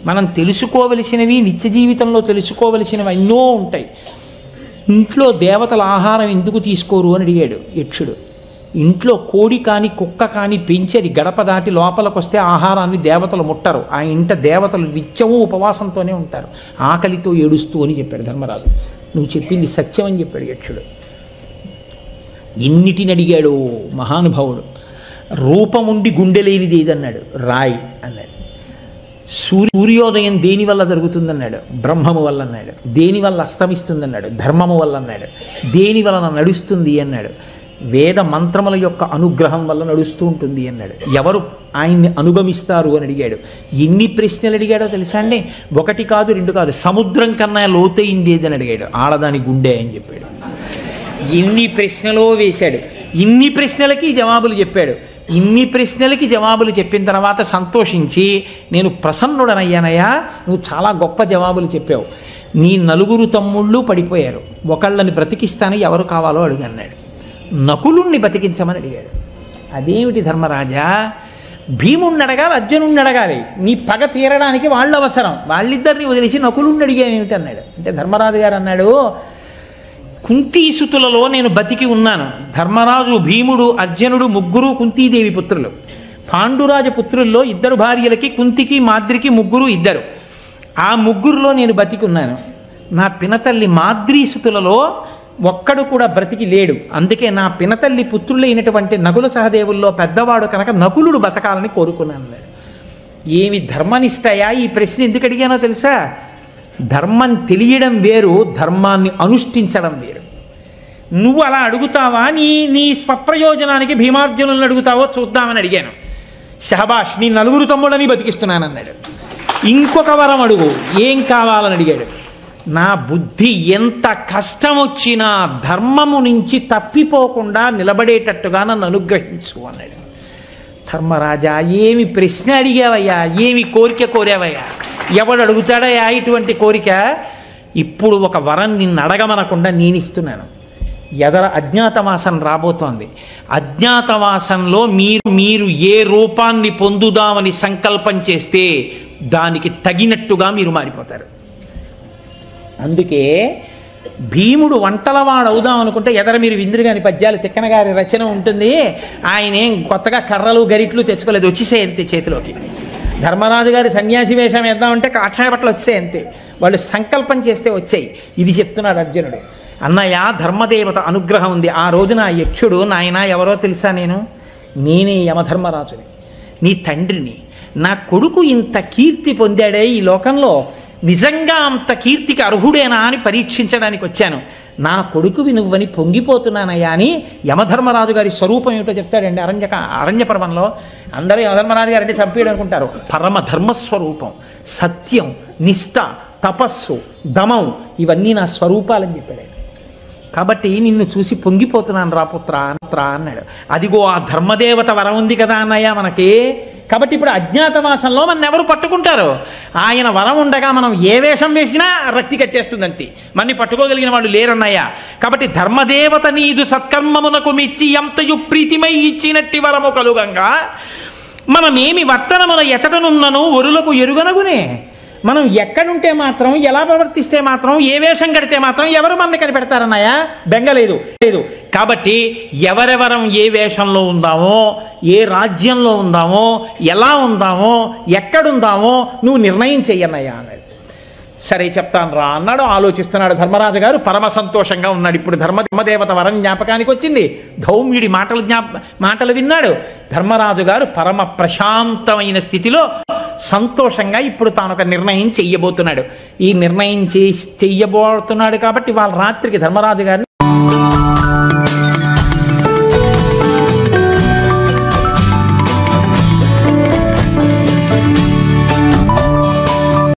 మనం తెలుసుకోవలసినవి, నిత్య జీవితంలో తెలుసుకోవలసినవి ఎన్నో ఉంటాయి. ఇంట్లో దేవతల ఆహారం ఎందుకు తీసుకోరు అని అడిగాడు యక్షుడు. ఇంట్లో కోడి కానీ కుక్క కానీ పెంచి అది గడప దాటి లోపలికి వస్తే ఆహారాన్ని దేవతలు ముట్టరు, ఆ ఇంట దేవతలు నిత్యము ఉపవాసంతోనే ఉంటారు, ఆకలితో ఏడుస్తూ అని చెప్పాడు ధర్మరాజు. నువ్వు చెప్పింది సత్యం అని చెప్పాడు యక్షుడు. ఎన్నిటిని అడిగాడు మహానుభావుడు. రూపముండి గుండె లేనిది ఏదన్నాడు, రాయి అన్నాడు. సూర్యోదయం దేని వల్ల జరుగుతుందన్నాడు, బ్రహ్మము వల్ల అన్నాడు. దేని వల్ల అస్తమిస్తుందన్నాడు, ధర్మము వల్ల అన్నాడు. దేని వలన నడుస్తుంది అన్నాడు, వేద మంత్రముల యొక్క అనుగ్రహం వల్ల నడుస్తూ ఉంటుంది అన్నాడు. ఎవరు ఆయన్ని అనుగమిస్తారు అని అడిగాడు. ఎన్ని ప్రశ్నలు అడిగాడో తెలుసా అండి, ఒకటి కాదు రెండు కాదు, సముద్రం కన్నా లోతైంది ఏదని అడిగాడు. ఆడదాని గుండె అని చెప్పాడు. ఎన్ని ప్రశ్నలో వేశాడు. ఇన్ని ప్రశ్నలకి జవాబులు చెప్పాడు. ఇన్ని ప్రశ్నలకి జవాబులు చెప్పిన తర్వాత సంతోషించి, నేను ప్రసన్నుడనయ్యానయ్యా, నువ్వు చాలా గొప్ప జవాబులు చెప్పావు, నీ నలుగురు తమ్ముళ్ళు పడిపోయారు, ఒకళ్ళని బ్రతికిస్తాను, ఎవరు కావాలో అడుగన్నాడు. నకులుణ్ణి బతికించమని అడిగాడు. అదేమిటి ధర్మరాజా, భీముణ్ణి అడగాలి, అర్జునుణ్ణి అడగాలి, నీ పగ తీరడానికి వాళ్ళు అవసరం, వాళ్ళిద్దరిని వదిలేసి నకులుణ్ణి అడిగానేమిటి అన్నాడు. అంటే ధర్మరాజు గారు అన్నాడు, కుంతీసుతులలో నేను బతికి ఉన్నాను. ధర్మరాజు, భీముడు, అర్జునుడు ముగ్గురు కుంతీదేవి పుత్రులు. పాండురాజ పుత్రుల్లో ఇద్దరు భార్యలకి, కుంతికి మాద్రికి ముగ్గురు ఇద్దరు. ఆ ముగ్గురులో నేను బతికి ఉన్నాను. నా పినతల్లి మాద్రీసుతులలో ఒక్కడు కూడా బ్రతికి లేడు. అందుకే నా పినతల్లి పుత్రులైనటువంటి నకుల సహదేవుల్లో పెద్దవాడు కనుక నకులుడు బతకాలని కోరుకున్నాను. ఏమి ధర్మనిష్టయా, ఈ ప్రశ్న ఎందుకు అడిగానో తెలుసా? ధర్మం తెలియడం వేరు, ధర్మాన్ని అనుష్ఠించడం వేరు. నువ్వు అలా అడుగుతావా, నీ స్వప్రయోజనానికి భీమార్జునులను అడుగుతావో చూద్దామని అడిగాను. షహబాష్, నీ నలుగురు తమ్ముళ్ళని బతికిస్తున్నానన్నాడు. ఇంకొక వరం అడుగు, ఏం కావాలని అడిగాడు. నా బుద్ధి ఎంత కష్టం వచ్చినా ధర్మము నుంచి తప్పిపోకుండా నిలబడేటట్టుగా నన్ను అనుగ్రహించు అన్నాడు. ధర్మరాజా, ఏమి ప్రశ్న అడిగావయ్యా, ఏమి కోరిక కోరావయ్యా, ఎవడు అడుగుతాడయ్యా ఇటువంటి కోరిక? ఇప్పుడు ఒక వరం నిన్ను అడగమనకుండా నేను ఇస్తున్నాను. ఎదర అజ్ఞాతవాసం రాబోతోంది. అజ్ఞాతవాసంలో మీరు ఏ రూపాన్ని పొందుదామని సంకల్పం చేస్తే దానికి తగినట్టుగా మీరు మారిపోతారు. అందుకే భీముడు వంటలవాడు అవుదాం అనుకుంటే ఎదర మీరు విందురుగాని పద్యాలు తిక్కన గారి రచన ఉంటుంది. ఆయన ఏం కొత్తగా కర్రలు గరిట్లు తెచ్చుకోలేదు, వచ్చేసే అంతే చేతిలోకి. ధర్మరాజు గారి సన్యాసి వేషం వేద్దామంటే కాషాయ బట్టలు వచ్చే అంతే. వాళ్ళు సంకల్పం చేస్తే వచ్చాయి. ఇది చెప్తున్నాడు అర్జునుడు. అన్నయ్య, ధర్మదేవత అనుగ్రహం ఉంది. ఆ రోజున యక్షుడు, నాయన ఎవరో తెలుసా, నేనే యమధర్మరాజుని, నీ తండ్రిని. నా కొడుకు ఇంత కీర్తి పొందాడే ఈ లోకంలో, నిజంగా అంత కీర్తికి అర్హుడేనా అని పరీక్షించడానికి వచ్చాను. నా కొడుకువి నువ్వని పొంగిపోతున్నానయ్యా అని యమధర్మరాజు గారి స్వరూపం ఏమిటో చెప్తాడండి అరణ్యపర్వంలో. అందరూ యమధర్మరాజు గారు అంటే చంపేయడం అనుకుంటారు. పరమధర్మస్వరూపం, సత్యం, నిష్ఠ, తపస్సు, దమం, ఇవన్నీ నా స్వరూపాలని చెప్పాడు. కాబట్టి నిన్ను చూసి పొంగిపోతున్నాను రాపుత్ర అన్నాడు. అదిగో ఆ ధర్మదేవత వరం ఉంది కదా అన్నయ్య మనకి. కాబట్టి ఇప్పుడు అజ్ఞాతవాసంలో మన ఎవరు పట్టుకుంటారు? ఆయన వరం ఉండగా మనం ఏ వేషం వేసినా రక్తి కట్టేస్తుందంతే, మన్ని పట్టుకోగలిగిన వాళ్ళు లేరన్నయ్య. కాబట్టి ధర్మదేవత నీదు సత్కర్మమునకు మెచ్చి ఎంతయు ప్రీతిమై ఇచ్చినట్టి వరము కలుగంగా మనమేమి వర్తనమున ఎచటనున్నను ఒరులకు ఎరుగనగునే. మనం ఎక్కడుంటే మాత్రం, ఎలా ప్రవర్తిస్తే మాత్రం, ఏ వేషం కడితే మాత్రం ఎవరు మనల్ని కనిపెడతారన్నాయా? బెంగలేదు లేదు. కాబట్టి ఎవరెవరం ఏ వేషంలో ఉందామో, ఏ రాజ్యంలో ఉందామో, ఎలా ఉందామో, ఎక్కడుందామో నువ్వు నిర్ణయం చెయ్యన్నయ్యా అన్నాడు. సరే చెప్తాను రా అన్నాడు. ఆలోచిస్తున్నాడు ధర్మరాజు గారు. పరమ సంతోషంగా ఉన్నాడు. ఇప్పుడు ధర్మదేవత వరం జ్ఞాపకానికి వచ్చింది. ధౌమ్యుడి మాటలు విన్నాడు. ధర్మరాజు గారు పరమ ప్రశాంతమైన స్థితిలో సంతోషంగా ఇప్పుడు తాను ఒక నిర్ణయం చెయ్యబోతున్నాడు. ఈ నిర్ణయం చెయ్యబోతున్నాడు కాబట్టి వాళ్ళ రాత్రికి ధర్మరాజు గారిని